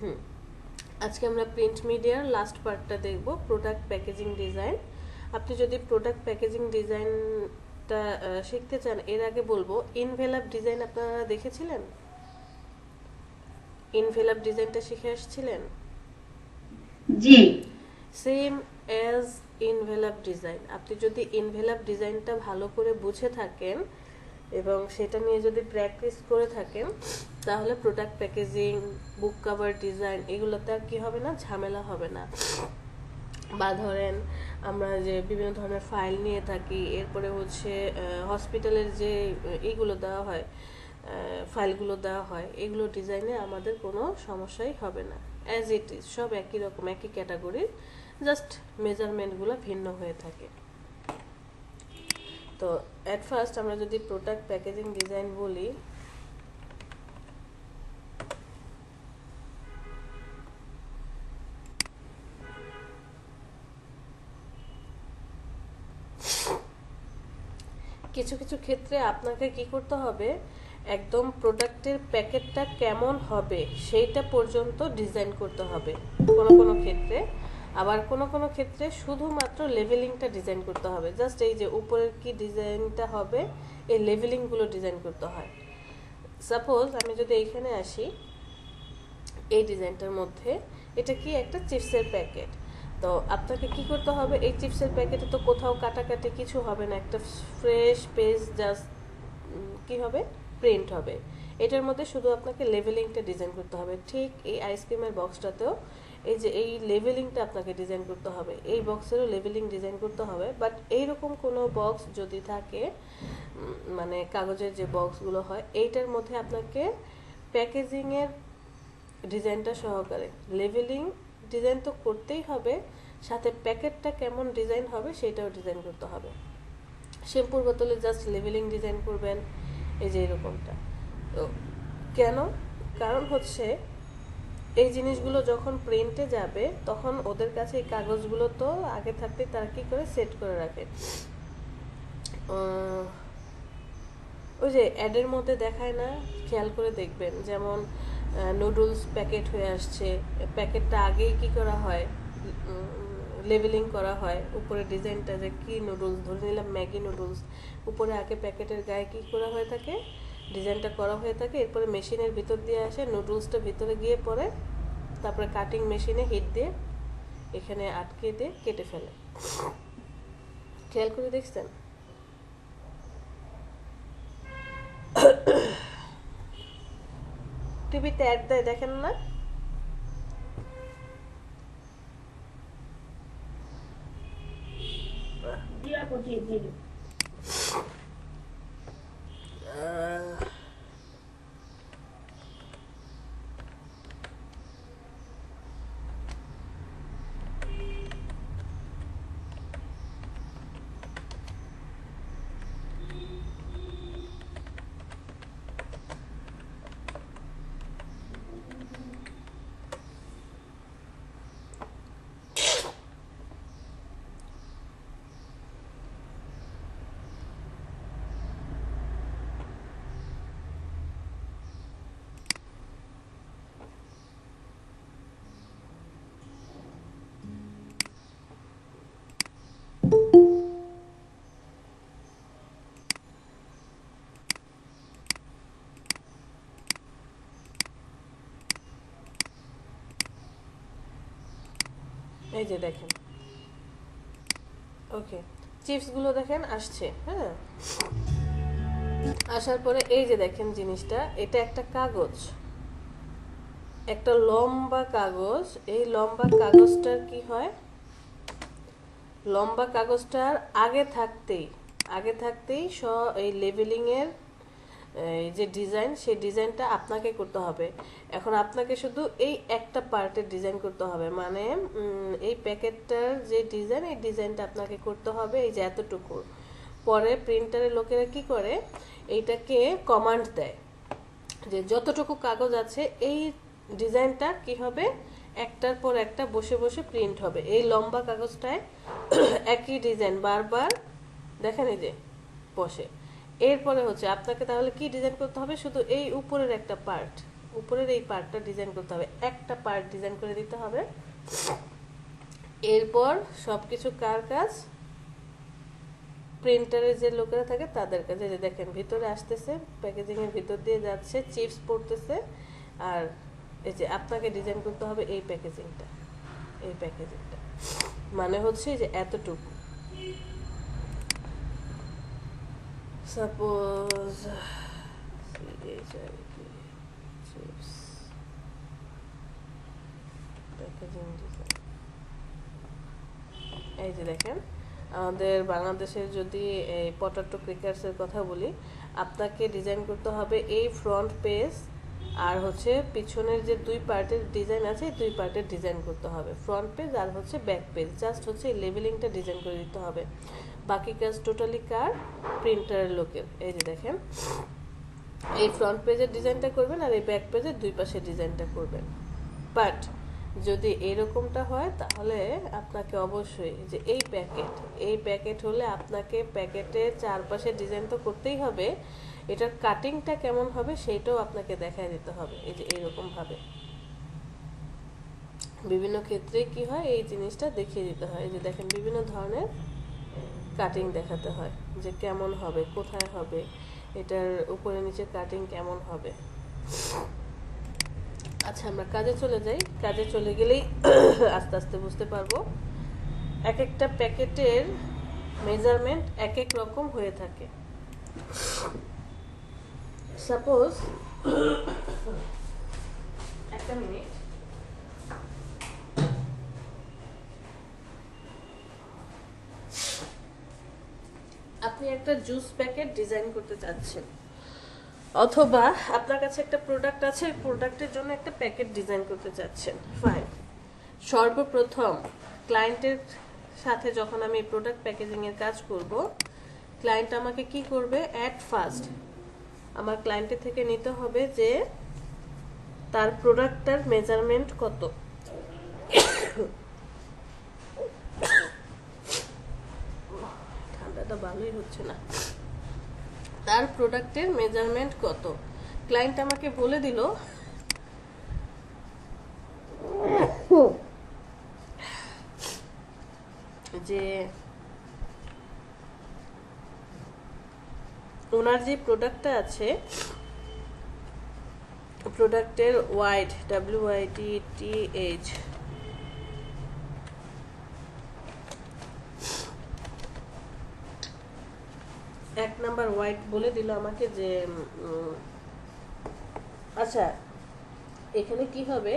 হুম আজকে আমরা প্রিন্ট মিডিয়ার লাস্ট পার্টটা দেখব, প্রোডাক্ট প্যাকেজিং ডিজাইন। আপনি যদি প্রোডাক্ট প্যাকেজিং ডিজাইনটা শিখতে চান, এর আগে বলবো ইনভেলাপ ডিজাইন আপনারা দেখেছিলেন? ইনভেলাপ ডিজাইনটা শিখে আসছিলেন? জি। Same as envelope design. আপনি যদি ইনভেলাপ ডিজাইনটা ভালো করে বুঝে থাকেন এবং সেটা নিয়ে যদি প্র্যাকটিস করে থাকেন, তাহলে প্রোডাক্ট প্যাকেজিং, বুক কভার ডিজাইন এগুলোতে আর কি হবে না, ঝামেলা হবে না। বা ধরেন আমরা যে বিভিন্ন ধরনের ফাইল নিয়ে থাকি, এরপরে হচ্ছে হসপিটালের যে এইগুলো দেওয়া হয়, ফাইলগুলো দেওয়া হয়, এগুলো ডিজাইনে আমাদের কোনো সমস্যাই হবে না। অ্যাজ ইট ইজ সব একই রকম, একই ক্যাটাগরির, জাস্ট মেজারমেন্টগুলো ভিন্ন হয়ে থাকে। তো অ্যাট ফার্স্ট আমরা যদি প্রোডাক্ট প্যাকেজিং ডিজাইন বলি, কিছু কিছু ক্ষেত্রে আপনাকে কি করতে হবে, একদম প্রোডাক্টের প্যাকেটটা কেমন হবে সেইটা পর্যন্ত ডিজাইন করতে হবে কোনো কোনো ক্ষেত্রে। আবার কোনো কোনো ক্ষেত্রে শুধুমাত্র লেভেলিংটা ডিজাইন করতে হবে, জাস্ট এই যে উপরের কি ডিজাইনটা হবে এই লেভেলিংগুলো ডিজাইন করতে হয়। সাপোজ আমি যদি এইখানে আসি, এই ডিজাইনটার মধ্যে এটা কি একটা চিপসের প্যাকেট। তো আপনাকে কি করতে হবে, এই চিপসের প্যাকেটে তো কোথাও কাটাকাটি কিছু হবে না, একটা ফ্রেশ পেজ জাস্ট কি হবে, প্রিন্ট হবে। এটার মধ্যে শুধু আপনাকে লেভেলিংটা ডিজাইন করতে হবে। ঠিক এই আইসক্রিমের বক্সটাতেও এই যে এই লেভেলিংটা আপনাকে ডিজাইন করতে হবে, এই বক্সেরও লেভেলিং ডিজাইন করতে হবে। বাট এইরকম কোনো বক্স যদি থাকে, মানে কাগজের যে বক্সগুলো হয়, এইটার মধ্যে আপনাকে প্যাকেজিংয়ের ডিজাইনটা সহকারে লেভেলিং ডিজাইন তো করতেই হবে, সাথে প্যাকেটটা কেমন ডিজাইন হবে সেটাও ডিজাইন করতে হবে। শ্যাম্পুর বোতলে জাস্ট লেভেলিং ডিজাইন করবেন, এই যে এরকমটা। তো কেন? কারণ হচ্ছে এই জিনিসগুলো যখন প্রিন্টে যাবে তখন ওদের কাছে এই কাগজগুলো তো আগে থাকতেই তারা কি করে সেট করে রাখে। ওই যে অ্যাডের মধ্যে দেখায় না, খেয়াল করে দেখবেন, যেমন নুডলস প্যাকেট হয়ে আসছে, প্যাকেটটা আগেই কি করা হয়, লেবেলিং করা হয়, উপরে ডিজাইনটা যে কি নুডলস, ধরে নিলাম ম্যাগি নুডলস, উপরে আগে প্যাকেটের গায়ে কি করা হয়ে থাকে, ডিজাইনটা করা হয়ে থাকে। এরপরে মেশিনের ভিতর দিয়ে আসে, নুডলসটা ভিতরে গিয়ে পড়ে, তারপরে কাটিং মেশিনে হিট দিয়ে এখানে আটকে দিয়ে কেটে ফেলে। খেয়াল করে দেখছেন? টিভিতে অ্যাড দেয়, দেখেন না? জি আপু, জি জি। এই যে দেখেন, ওকে, চিপসগুলো দেখেন আসছে, হ্যাঁ, আসার পরে এই যে দেখেন জিনিসটা, এটা একটা কাগজ, একটা লম্বা কাগজ। এই লম্বা কাগজটার কি হয়, লম্বা কাগজটার আগে থাকতেই এই লেবেলিংয়ের এই যে ডিজাইন, সেই ডিজাইনটা আপনাকে করতে হবে। এখন আপনাকে শুধু এই একটা পার্টের ডিজাইন করতে হবে, মানে এই প্যাকেটটার যে ডিজাইন, এই ডিজাইনটা আপনাকে করতে হবে, এই যে এতটুকু। পরে প্রিন্টারের লোকেরা কি করে, এইটাকে কমান্ড দেয় যে যতটুকু কাগজ আছে এই ডিজাইনটা কি হবে, একটার পর একটা বসে বসে প্রিন্ট হবে এই লম্বা কাগজটায়। একই ডিজাইন বারবার দেখেন এই যে বসে। এরপরে হচ্ছে আপনাকে তাহলে কি ডিজাইন করতে হবে, শুধু এই উপরের একটা পার্ট, উপরের এই পার্টটা ডিজাইন করতে হবে, একটা পার্ট ডিজাইন করে দিতে হবে। এরপর সবকিছু কার কাজ, প্রিন্টারের যে লোকেরা থাকে তাদের কাছে। যে দেখেন ভিতরে আসতেছে, প্যাকেজিং এর ভিতর দিয়ে যাচ্ছে, চিপস পড়তেছে, আর এই যে আপনাকে ডিজাইন করতে হবে এই প্যাকেজিংটা, এই প্যাকেজিংটা মানে হচ্ছে যে এতটুকু। সাপোজ চিপস প্যাকেজিং ডিজাইন, এই যে দেখেন আমাদের বাংলাদেশের যদি এই পটাটো ক্রিকার্সের কথা বলি, আপনাকে ডিজাইন করতে হবে এই ফ্রন্ট পেজ আর হচ্ছে পিছনের যে দুই পার্টের ডিজাইন আছে, দুই পার্টের ডিজাইন করতে হবে, ফ্রন্ট পেজ আর হচ্ছে ব্যাক পেজ। জাস্ট হচ্ছে এই লেবেলিংটা ডিজাইন করে দিতে হবে, বাকি কাজ টোটালি কার, প্রিন্টারের লোকের। এই যে দেখেন এই ফ্রন্ট পেজের ডিজাইনটা করবেন আর এই ব্যাক পেজের দুই পাশে ডিজাইনটা করবেন। বাট যদি এরকমটা হয় তাহলে আপনাকে অবশ্যই যে এই প্যাকেট হলে আপনাকে প্যাকেটের চারপাশে ডিজাইন তো করতেই হবে, এটার কাটিংটা কেমন হবে সেটাও আপনাকে দেখায় দিতে হবে। এই যে এরকম ভাবে বিভিন্ন ক্ষেত্রে কি হয় এই জিনিসটা দেখিয়ে দিতে হয়। এই যে দেখেন বিভিন্ন ধরনের কাটিং দেখাতে হয় যে কেমন হবে, কোথায় হবে, এটার উপরে নিচে কাটিং কেমন হবে। আচ্ছা আমরা কাজে চলে যাই, কাজে চলে গেলেই আস্তে আস্তে বুঝতে পারবো। এক একটা প্যাকেটের মেজারমেন্ট এক এক রকম হয়ে থাকে। সাপোজ একটা মিনিট, আপনি একটা জুস প্যাকেট ডিজাইন করতে চাচ্ছেন, অথবা আপনার কাছে একটা প্রোডাক্ট আছে, প্রোডাক্টের জন্য একটা প্যাকেট ডিজাইন করতে চাচ্ছেন। ফাইন, সর্বপ্রথম ক্লায়েন্টের সাথে যখন আমি প্রোডাক্ট প্যাকেজিং এর কাজ করব, ক্লায়েন্ট আমাকে কি করবে, অ্যাট ফার্স্ট আমার ক্লায়েন্টের থেকে নিতে হবে যে তার প্রোডাক্টটার মেজারমেন্ট কত। ঠান্ডাটা ভালোই হচ্ছে না। তার প্রোডাক্টের মেজারমেন্ট কত, ক্লায়েন্ট আমাকে বলে দিল যে ওনার যে প্রোডাক্টটা আছে, প্রোডাক্টের ওয়াইড, WYDTH, এক নাম্বার ওয়াইড বলে দিল আমাকে যে আচ্ছা এখানে কি হবে,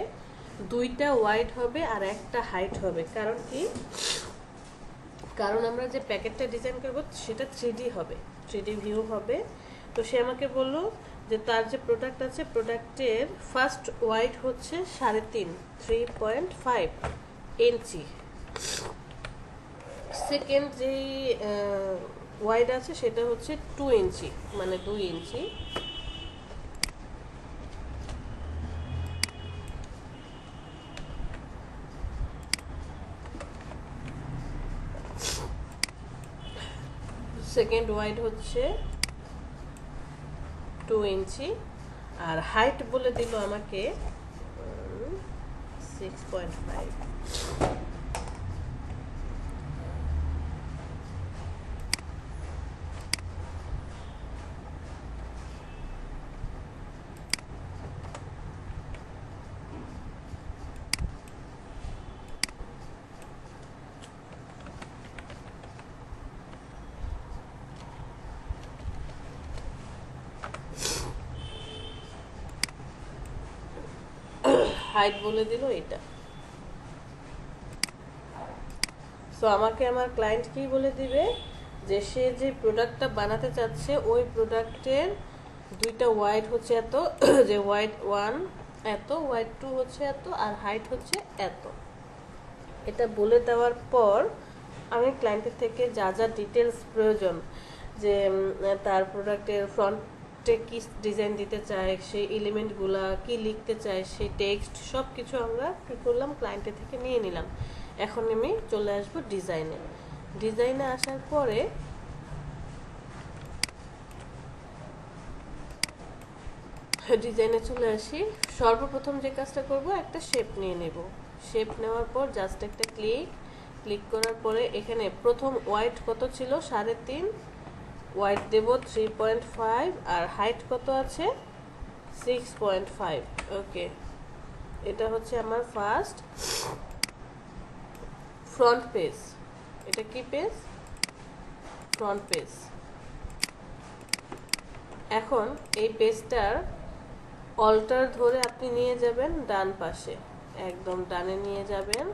দুইটা ওয়াইড হবে আর একটা হাইট হবে। কারণ কি, কারণ আমরা যে প্যাকেটটা ডিজাইন করব সেটা 3D হবে, 3D ভিউ হবে। তো সে আমাকে বললো যে তার যে প্রোডাক্ট আছে, প্রোডাক্টের ফার্স্ট ওয়াইড হচ্ছে 3.5 ইঞ্চি, সেকেন্ড যেই ওয়াইড আছে সেটা হচ্ছে 2 ইঞ্চি, মানে 2 ইঞ্চি। সেকেন্ড ওয়াইড হচ্ছে 2 ইঞ্চি, আর হাইট বলে দিল আমাকে 6.5। হাইট বলে দিল এটা। সো আমাকে আমার ক্লায়েন্ট কি বলে দিবে যে সে যে প্রোডাক্টটা বানাতে চাচ্ছে ওই প্রোডাক্টের দুইটা ওয়াইড হচ্ছে এত, যে ওয়াইড 1 এত, ওয়াইড 2 হচ্ছে এত, আর হাইট হচ্ছে এত। এটা বলে দেওয়ার পর আমি ক্লায়েন্টের থেকে যা যা ডিটেলস প্রয়োজন, যে তার প্রোডাক্টের ফ্রন্টে কি ডিজাইন দিতে চায়, সেই এলিমেন্টগুলা কি লিখতে চায়, সেই টেক্সট সব কিছু আমরা কী করলাম, ক্লায়েন্টের থেকে নিয়ে নিলাম। এখন আমি চলে আসবো ডিজাইনে। ডিজাইনে আসার পরে ডিজাইনে চলে আসি। সর্বপ্রথম যে কাজটা করব, একটা শেপ নিয়ে নেব। শেপ নেওয়ার পর জাস্ট একটা ক্লিক করার পরে এখানে প্রথম ওয়াইড কত ছিল 3.5, ওয়াইড দেব 3.5, আর হাইট কত আছে 6.5। ওকে, এটা হচ্ছে আমার ফার্স্ট ফ্রন্ট পেজ। এটা কি পেজ? Front page. এখন এই পেজটার অল্টার ধরে আপনি নিয়ে যাবেন ডান পাশে, একদম ডানে নিয়ে যাবেন।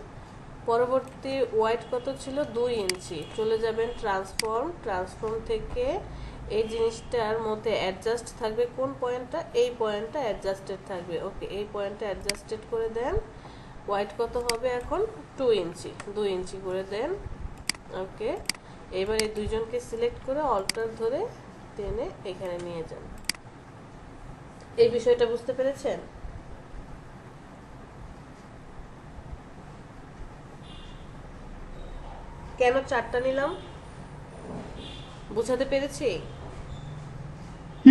পরবর্তী ওয়াইড কত ছিল 2 ইঞ্চি, চলে যাবেন ট্রান্সফর্ম থেকে এই জিনিসটার মধ্যে অ্যাডজাস্ট থাকবে কোন পয়েন্টটা, এই পয়েন্টটা অ্যাডজাস্টেড থাকবে। ওকে, এই পয়েন্টটা অ্যাডজাস্টেড করে দেন। ওয়াইড কত হবে এখন 2 ইঞ্চি, 2 ইঞ্চি করে দেন। ওকে, এবার এই দুইজনকে সিলেক্ট করে অল্টার ধরে টেনে এখানে নিয়ে যান। এই বিষয়টা বুঝতে পেরেছেন? কেন 4টা নিলাম বুঝাতে পেরেছি?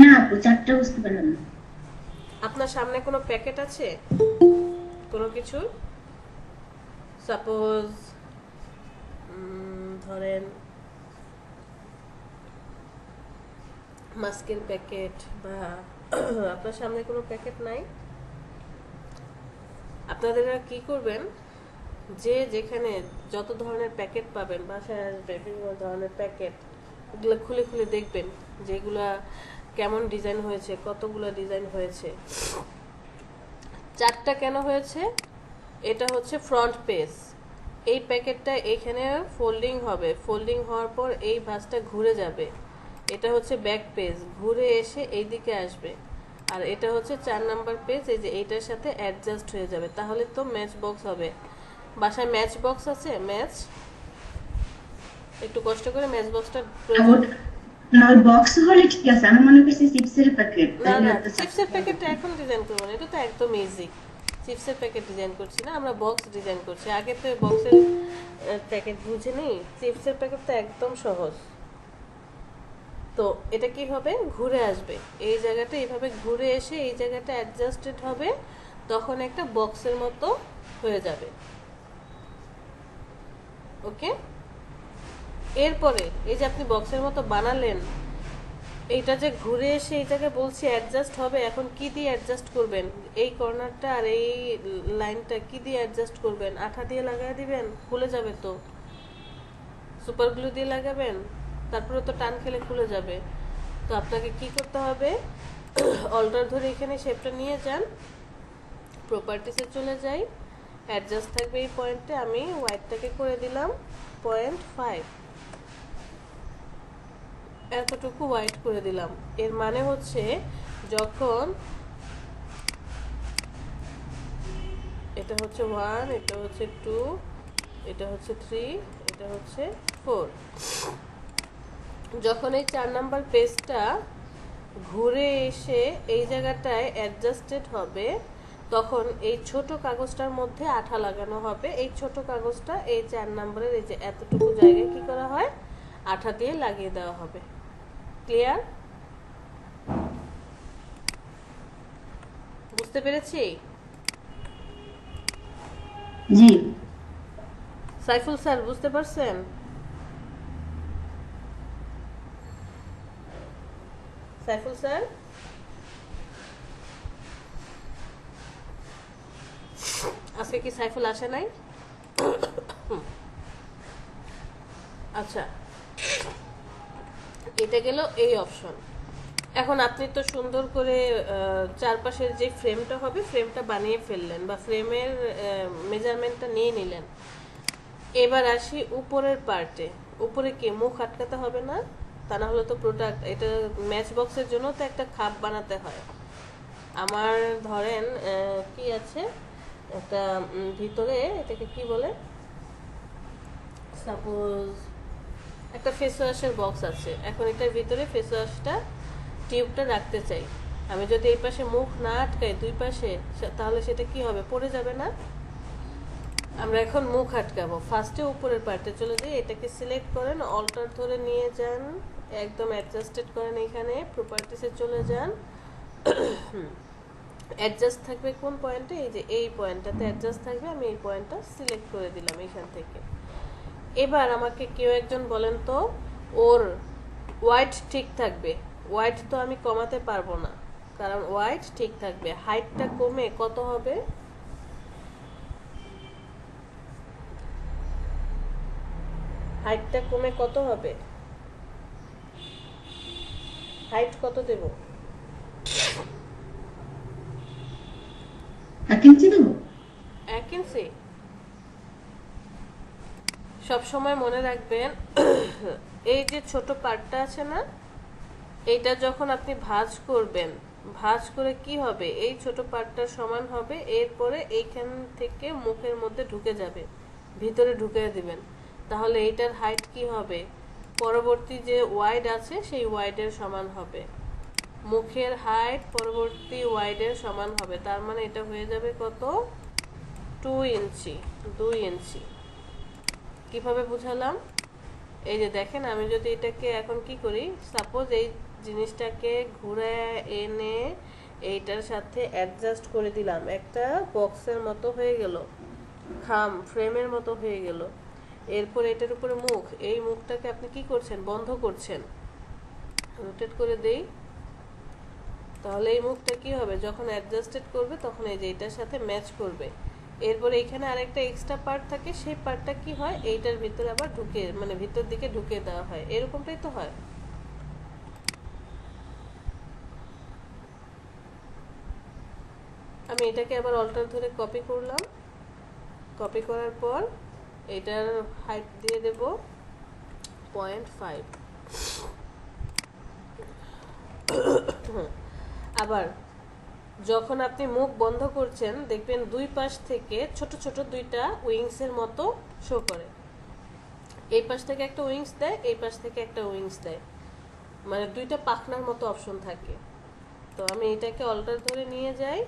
না আপু, 4টা বুঝতে পারলাম না। আপনার সামনে কোনো প্যাকেট আছে কোনো কিছু? সাপোজ ধরেন মাস্কের প্যাকেট, বা আপনার সামনে কোনো প্যাকেট নাই। আপনারা কি করবেন, যে যেখানে যত ধরনের প্যাকেট পাবেন, বাসায় আসবে বিভিন্ন ধরনের প্যাকেট, ওগুলো খুলে খুলে দেখবেন যেগুলা কেমন ডিজাইন হয়েছে, কতগুলো ডিজাইন হয়েছে। 4টা কেন হয়েছে? এটা হচ্ছে ফ্রন্ট পেজ। এই প্যাকেটটা এখানে ফোল্ডিং হবে, ফোল্ডিং হওয়ার পর এই ভাঁজটা ঘুরে যাবে। এটা হচ্ছে ব্যাক পেজ, ঘুরে এসে এই দিকে আসবে। আর এটা হচ্ছে 4 নাম্বার পেজ, এই যে এইটার সাথে অ্যাডজাস্ট হয়ে যাবে। তাহলে তো ম্যাচ বক্স হবে। বাসায় ম্যাচ বক্স আছে? ম্যাচ একটু কষ্ট করে ম্যাচ বক্সটা আপু না, ওই বক্স হলে ঠিক আছে, আমি মনে করছি চিপসের প্যাকেট। না না, চিপসের প্যাকেটটা এখন ডিজাইন করবো না, এটা তো একদম ইজি। চিপসের প্যাকেট ডিজাইন করছি না, আমরা বক্স ডিজাইন করছি। আগে তো বক্সের প্যাকেট বুঝিনি, চিপসের প্যাকেট তো একদম সহজ। তো এটা কি হবে, ঘুরে আসবে এই জায়গাটা, এইভাবে ঘুরে এসে এই জায়গাটা অ্যাডজাস্টেড হবে, তখন একটা বক্সের মতো হয়ে যাবে। ওকে, এরপরে এই যে আপনি বক্সের মতো বানালেন, এইটা যে ঘুরে এসে এই জায়গায় বলছি অ্যাডজাস্ট হবে, এখন কি দিয়ে অ্যাডজাস্ট করবেন? এই কর্নারটা আর এই লাইনটা কি দিয়ে অ্যাডজাস্ট করবেন? আঠা দিয়ে লাগাই দিবেন? খুলে যাবে তো। সুপার গ্লু দিয়ে লাগাবেন? তারপরে তো টান খেলে খুলে যাবে। তো আপনাকে কি করতে হবে, অল্টার ধরে এখানে শেপটা নিয়ে যান, প্রপার্টিসে চলে যাই, অ্যাডজাস্ট থাকবে এই পয়েন্টে। আমি হোয়াইটটাকে করে দিলাম 0.5, এতটুকু হোয়াইট করে দিলাম। এর মানে হচ্ছে যখন এটা হচ্ছে 1, এটা হচ্ছে 2, এটা হচ্ছে 3, এটা হচ্ছে 4, যখন এই 4 নাম্বার পেজটা ঘুরে এসে এই জায়গাটায় অ্যাডজাস্টেড হবে, তখন এই ছোট কাগজটার মধ্যে আঠা লাগানো হবে। এই ছোট কাগজটা এই 4 নাম্বারের এই যে এতটুকু জায়গায় কি করা হয়, আঠা দিয়ে লাগিয়ে দেওয়া হবে। ক্লিয়ার? বুঝতে পেরেছি? জি। সাইফুল স্যার বুঝতে পারছেন? সাইফুল স্যার, আজকে কি সাইফুল আসে নাই? আচ্ছা, এটা গেল এই অপশন। এখন আপনি তো সুন্দর করে চারপাশের যে ফ্রেমটা হবে, ফ্রেমটা বানিয়ে ফেললেন, বা ফ্রেমের মেজারমেন্টটা নিয়ে নিলেন। এবার আসি উপরের পার্টে। উপরে কি মুখ আটকাতে হবে না? তা না হলে তো প্রোডাক্ট, এটা ম্যাচ বক্সের জন্য তো একটা খাপ বানাতে হয়। আমার ধরেন কি আছে, একটা ভিতরে এটাকে কি বলে, সাপোজ একটা ফেস ওয়াশের বক্স আছে। এখন এটার ভিতরে ফেস ওয়াশটা টিউবটা রাখতে চাই। আমি যদি এই পাশে মুখ না আটকাই, দুই পাশে, তাহলে সেটা কি হবে, পড়ে যাবে না? আমরা এখন মুখ আটকাবো। ফার্স্টে উপরের পার্টে চলে যাই, এটাকে সিলেক্ট করেন, অল্টার ধরে নিয়ে যান, একদম অ্যাডজাস্টেড করেন, এখানে প্রপার্টিসে চলে যান, অ্যাডজাস্ট থাকবে কোন পয়েন্টে, এই যে এই পয়েন্টটাতে অ্যাডজাস্ট থাকবে, আমি এই পয়েন্টটা সিলেক্ট করে দিলাম এখান থেকে। এবার আমাকে কেউ একজন বলেন তো ওর ওয়াইড ঠিক থাকবে, ওয়াইড তো আমি কমাতে পারবো না, কারণ ওয়াইড ঠিক থাকবে, হাইটটা কমে কত হবে? হাইটটা কমে কত হবে? হাইট কত দেব? 1 ইঞ্চি দেবো? 1 ইঞ্চি। সবসময় মনে রাখবেন এই যে ছোট পার্টটা আছে না, এইটা যখন আপনি ভাঁজ করবেন, ভাঁজ করে কি হবে, এই ছোট পার্টটার সমান হবে, এরপরে এইখান থেকে মুখের মধ্যে ঢুকে যাবে, ভিতরে ঢুকে দিবেন, তাহলে এইটার হাইট কি হবে, পরবর্তী যে ওয়াইড আছে সেই ওয়াইডের সমান হবে, মুখের হাইট পরবর্তী ওয়াইডের সমান হবে, তার মানে এটা হয়ে যাবে কত, 2 ইঞ্চি, 2 ইঞ্চি। কিভাবে বুঝালাম? এই যে দেখেন, আমি যদি এটাকে এখন কি করি, সাপোজ এই জিনিসটাকে ঘুরে এনে এইটার সাথে অ্যাডজাস্ট করে দিলাম, একটা বক্সের মতো হয়ে গেল, ফ্রেমের মতো হয়ে গেল, এরপর এটার উপরে মুখ, এই মুখটাকে আপনি কি করছেন, বন্ধ করছেন, রোটেট করে দেই, তাহলে এই মুখটা কি হবে, যখন অ্যাডজাস্টেড করবে তখন এই যে এটার সাথে ম্যাচ করবে, এরপরে এখানে আরেকটা এক্সট্রা পার্ট থাকে, সেই পার্টটা কি হয়, এইটার ভিতরে আবার ঢুকে, মানে ভিতর দিকে ঢুকে দেওয়া হয়, এরকমটাই তো হয়। আমি এটাকে আবার অল্টার ধরে কপি করলাম, কপি করার পর এটার হাইট দিয়ে দেব 0.5। আবার যখন আপনি মুখ বন্ধ করছেন দেখবেন দুই পাশ থেকে ছোট ছোট দুইটা উইংসের মতো শো করে, এই পাশ থেকে একটা উইংস দেয়, এই পাশ থেকে একটা উইংস দেয়, মানে দুইটা পাখনার মতো অপশন থাকে। তো আমি এটাকে অল্টার ধরে নিয়ে যাই,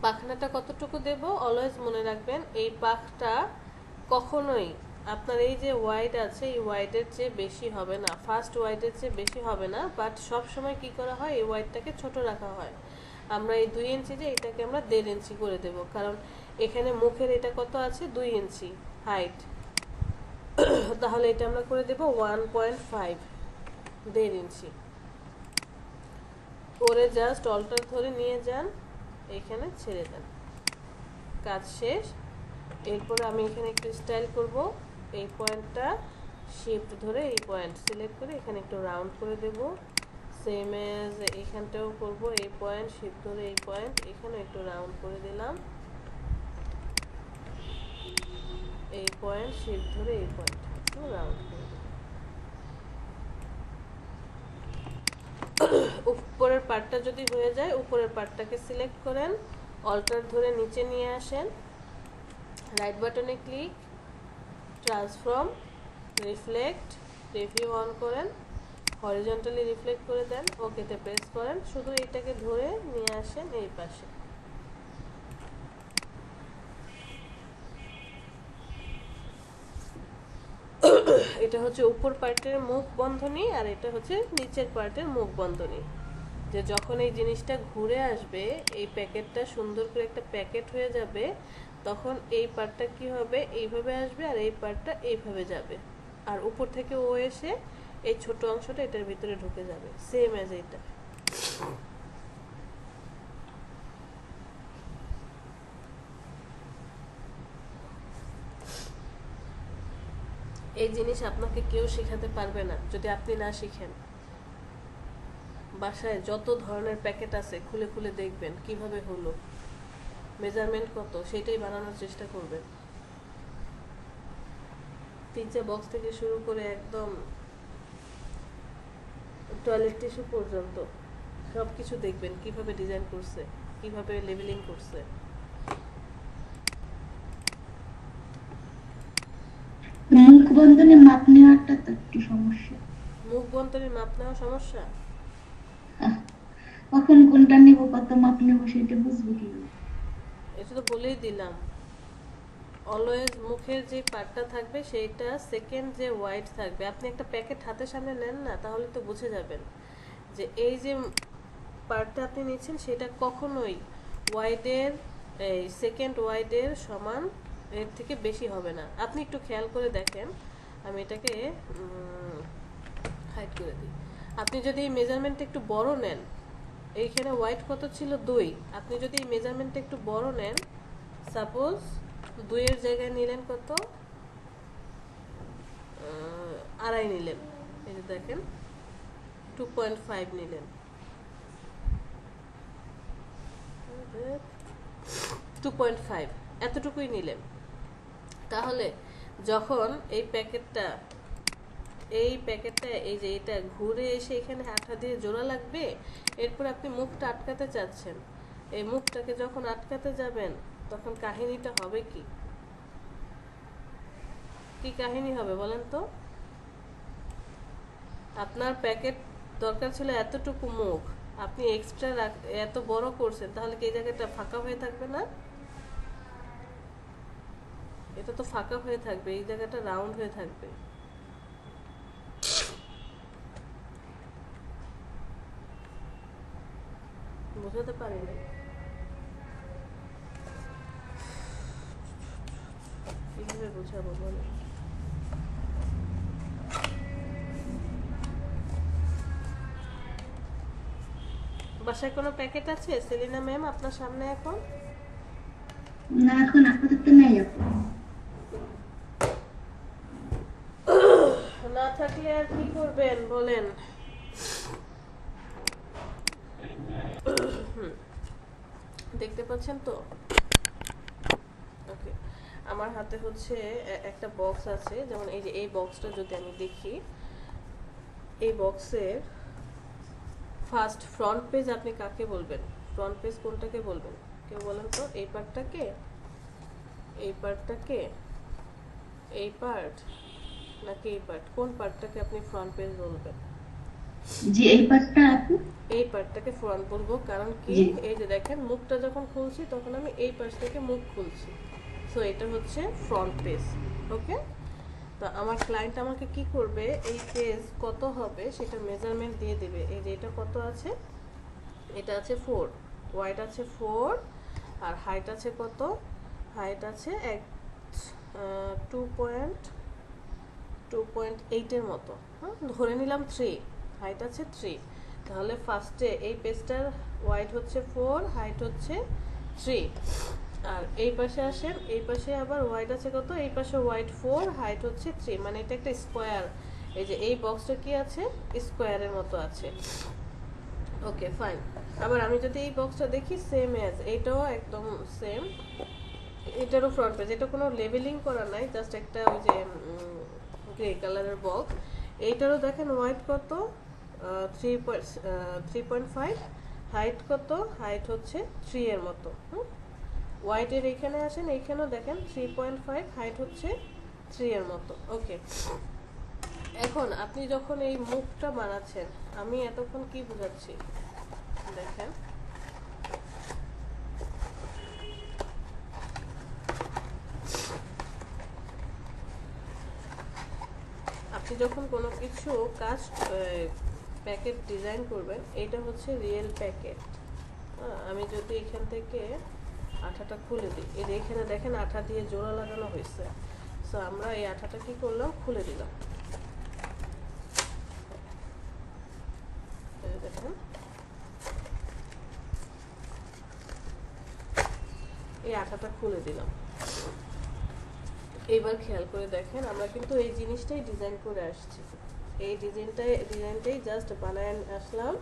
পাখনাটা কতটুকু দেব, অলওয়েজ মনে রাখবেন এই পাখটা কখনোই আপনার এই যে ওয়াইড আছে এই ওয়াইডের চেয়ে বেশি হবে না, ফার্স্ট ওয়াইডের চেয়ে বেশি হবে না, বাট সব সময় কি করা হয়, এই ওয়াইডটাকে ছোট রাখা হয়। আমরা এই 2 ইঞ্চি যে এটাকে আমরা 1.5 ইঞ্চি করে দেব, কারণ এখানে মুখের এটা কত আছে, 2 ইঞ্চি হাইট, তাহলে এটা আমরা করে দেব 1.5, 1.5 ইঞ্চি করে জাস্ট অল্টার ধরে নিয়ে যান, এখানে ছেড়ে দেন, কাজ শেষ। এরপরে আমি এখানে একটু স্টাইল করব, এই পয়েন্টটা শিফট ধরে এই পয়েন্ট সিলেক্ট করে এখানে একটু রাউন্ড করে দেব, সেম এজ এখানটাও করব, এই পয়েন্ট শিফট ধরে এই পয়েন্ট এখানে একটু রাউন্ড করে দিলাম, এই পয়েন্ট শিফট ধরে এই পয়েন্ট একটু রাউন্ড করে দিলাম। উপরের পার্টটা যদি হয়ে যায়, উপরের পার্টটাকে সিলেক্ট করেন, অল্টার ধরে নিচে নিয়ে আসেন, রাইট বাটনে click, transform, reflect, review on করেন, হরিজন্টালি রিফ্লেক্ট করে দেন, ওকেতে প্রেস করেন, শুধু এইটাকে ধরে নিয়ে আসেন এই পাশে। এটা হচ্ছে উপর পার্টের মুখ বন্ধনী, আর এটা হচ্ছে নিচের পার্টের মুখ বন্ধনী, যে যখন এই জিনিসটা ঘুরে আসবে, এই প্যাকেটটা সুন্দর করে একটা প্যাকেট হয়ে যাবে, তখন এই পার্টটা কি হবে, এইভাবে আসবে, আর এই পার্টটা এইভাবে যাবে, আর উপর থেকে ও এসে এই ছোট অংশটা এটার ভিতরে ঢুকে যাবে, সেম অ্যাজ এইটা। এই জিনিস আপনাকে কেউ শেখাতে পারবে না যদি আপনি না শিখেন। বাসায় যত ধরনের প্যাকেট আছে খুলে খুলে দেখবেন কিভাবে হলো, মেজারমেন্ট কত, সেটাই বানানোর চেষ্টা করবেন। পিৎজা বক্স থেকে শুরু করে একদম টয়লেট টিস্যু পর্যন্ত সব কিছু দেখবেন কিভাবে ডিজাইন করছে, কিভাবে লেবেলিং করছে। মুখ বন্ধনে মাপ নেওয়াটা তো একটু সমস্যা। মুখ বন্ধনীর মাপ নেওয়া সমস্যা? কখন কোনটা নেব, কত মাপ নেব, সেটা বুঝবো কিভাবে? এটা তো বলেই দিলাম, অলওয়েজ মুখের যে পার্টটা থাকবে সেইটা সেকেন্ড যে ওয়াইড থাকবে। আপনি একটা প্যাকেট হাতের সামনে নেন না, তাহলে তো বুঝে যাবেন যে এই যে পার্টটা আপনি নিচ্ছেন সেটা কখনোই ওয়াইডের এই সেকেন্ড ওয়াইডের সমান, এর থেকে বেশি হবে না। আপনি একটু খেয়াল করে দেখেন, আমি এটাকে হাইড করে দিই। আপনি যদি এই মেজারমেন্টটা একটু বড় নেন, এইখানে ওয়াইড কত ছিল 2, আপনি যদি এই মেজারমেন্টটা একটু বড় নেন, সাপোজ 2 এর জায়গায় নিলেন কত, 2.5 নিলেন, এই যে দেখেন 2.5 নিলেন, 2.5 এতটুকুই নিলেন। তাহলে যখন এই প্যাকেটটা এই যে এটা ঘুরে এসে এখানে আঠা দিয়ে জোড়া লাগবে, এরপর আপনি মুখটা আটকাতে চাচ্ছেন, এই মুখটাকে যখন আটকাতে যাবেন তখন কাহিনীটা হবে কি কাহিনী হবে বলেন তো? আপনার প্যাকেট দরকার ছিল এতটুকু মুখ, আপনি এক্সট্রা এত বড় করছেন, তাহলে কি এই জায়গাটা ফাঁকা হয়ে থাকবে না? এটা তো ফাঁকা হয়ে থাকবে, এই জায়গাটা রাউন্ড হয়ে থাকবে। বুঝতে পারিনি কিভাবে বুঝাবো বলে। বাসায় কোনো প্যাকেট আছে সেলিনা ম্যাম আপনার সামনে এখন? না, এখন আপাতত নাই আপু। না থাকলে আর কি করবেন বলেন? দেখতে পাচ্ছেন তো? ওকে, আমার হাতে হচ্ছে একটা বক্স আছে, যেমন এই যে এই বক্সটা যদি আমি দেখি, এই বক্সের ফার্স্ট ফ্রন্ট পেজ আপনি কাকে বলবেন? ফ্রন্ট পেজ কোনটাকে বলবেন? কেউ বলেন তো, এই পার্টটাকে, এই পার্টটাকে, এই পার্ট, নাকি এই পার্ট? কোন পার্টটাকে আপনি ফ্রন্ট পেজ বলবেন? জি, এই পার্টটা আপু। এই পার্টটাকে ফ্রন্ট বলবো, কারণ কি জি। এই যে দেখেন মুখটা যখন খুলছি তখন আমি এই পাশ থেকে মুখ খুলছি, সো এটা হচ্ছে ফ্রন্ট পেজ। ওকে, তো আমার ক্লায়েন্ট আমাকে কি করবে, এই পেজ কত হবে সেটা মেজারমেন্ট দিয়ে দেবে। এই যে এটা কত আছে, এটা আছে 4, ওয়াইড আছে 4, আর হাইট আছে কত, হাইট আছে 2.8 এর মতো, ধরে নিলাম 3, হাইট আছে 3। তাহলে ফার্স্টে এই পেজটার ওয়াইড হচ্ছে 4, হাইট হচ্ছে 3, আর এই পাশে আসেন, এই পাশে আবার ওয়াইড আছে কত, এই পাশে ওয়াইড 4, হাইট হচ্ছে 3, মানে এটা একটা স্কোয়ার। এই যে এই বক্সটা কি আছে, স্কোয়ারের মতো আছে। ওকে ফাইন, আবার আমি যদি এই বক্সটা দেখি, সেম অ্যাজ এইটাও একদম সেম, এটারও ফ্রন্ট পেজ, এটা কোনো লেবেলিং করা নাই, জাস্ট একটা ওই যে গ্রে কালারের বক্স। এইটারও দেখেন ওয়াইড কত, 3.5, হাইট কত, হাইট হচ্ছে 3 এর মতো। ওয়াইডের এইখানে আসেন, এইখানেও দেখেন 3.5, হাইট হচ্ছে 3 এর মতো। ওকে, এখন আপনি যখন এই মুখটা বানাচ্ছেন, আমি এতক্ষণ কি বুঝাচ্ছি দেখেন, আপনি যখন কোনো কিছু কাজ প্যাকেট ডিজাইন করবেন, এটা হচ্ছে রিয়েল প্যাকেট। আমি যদি এখান থেকে আঠাটা খুলে দিই, এই যে এখানে দেখেন আঠা দিয়ে জোড়া লাগানো হয়েছে, সো আমরা এই আঠাটা কি করলাম, খুলে দিলাম। দেখেন এই আঠাটা খুলে দিলাম। এইবার খেয়াল করে দেখেন, আমরা কিন্তু এই জিনিসটাই ডিজাইন করে আসছি, এই ডিজাইনটাই জাস্ট বানায় আসলাম,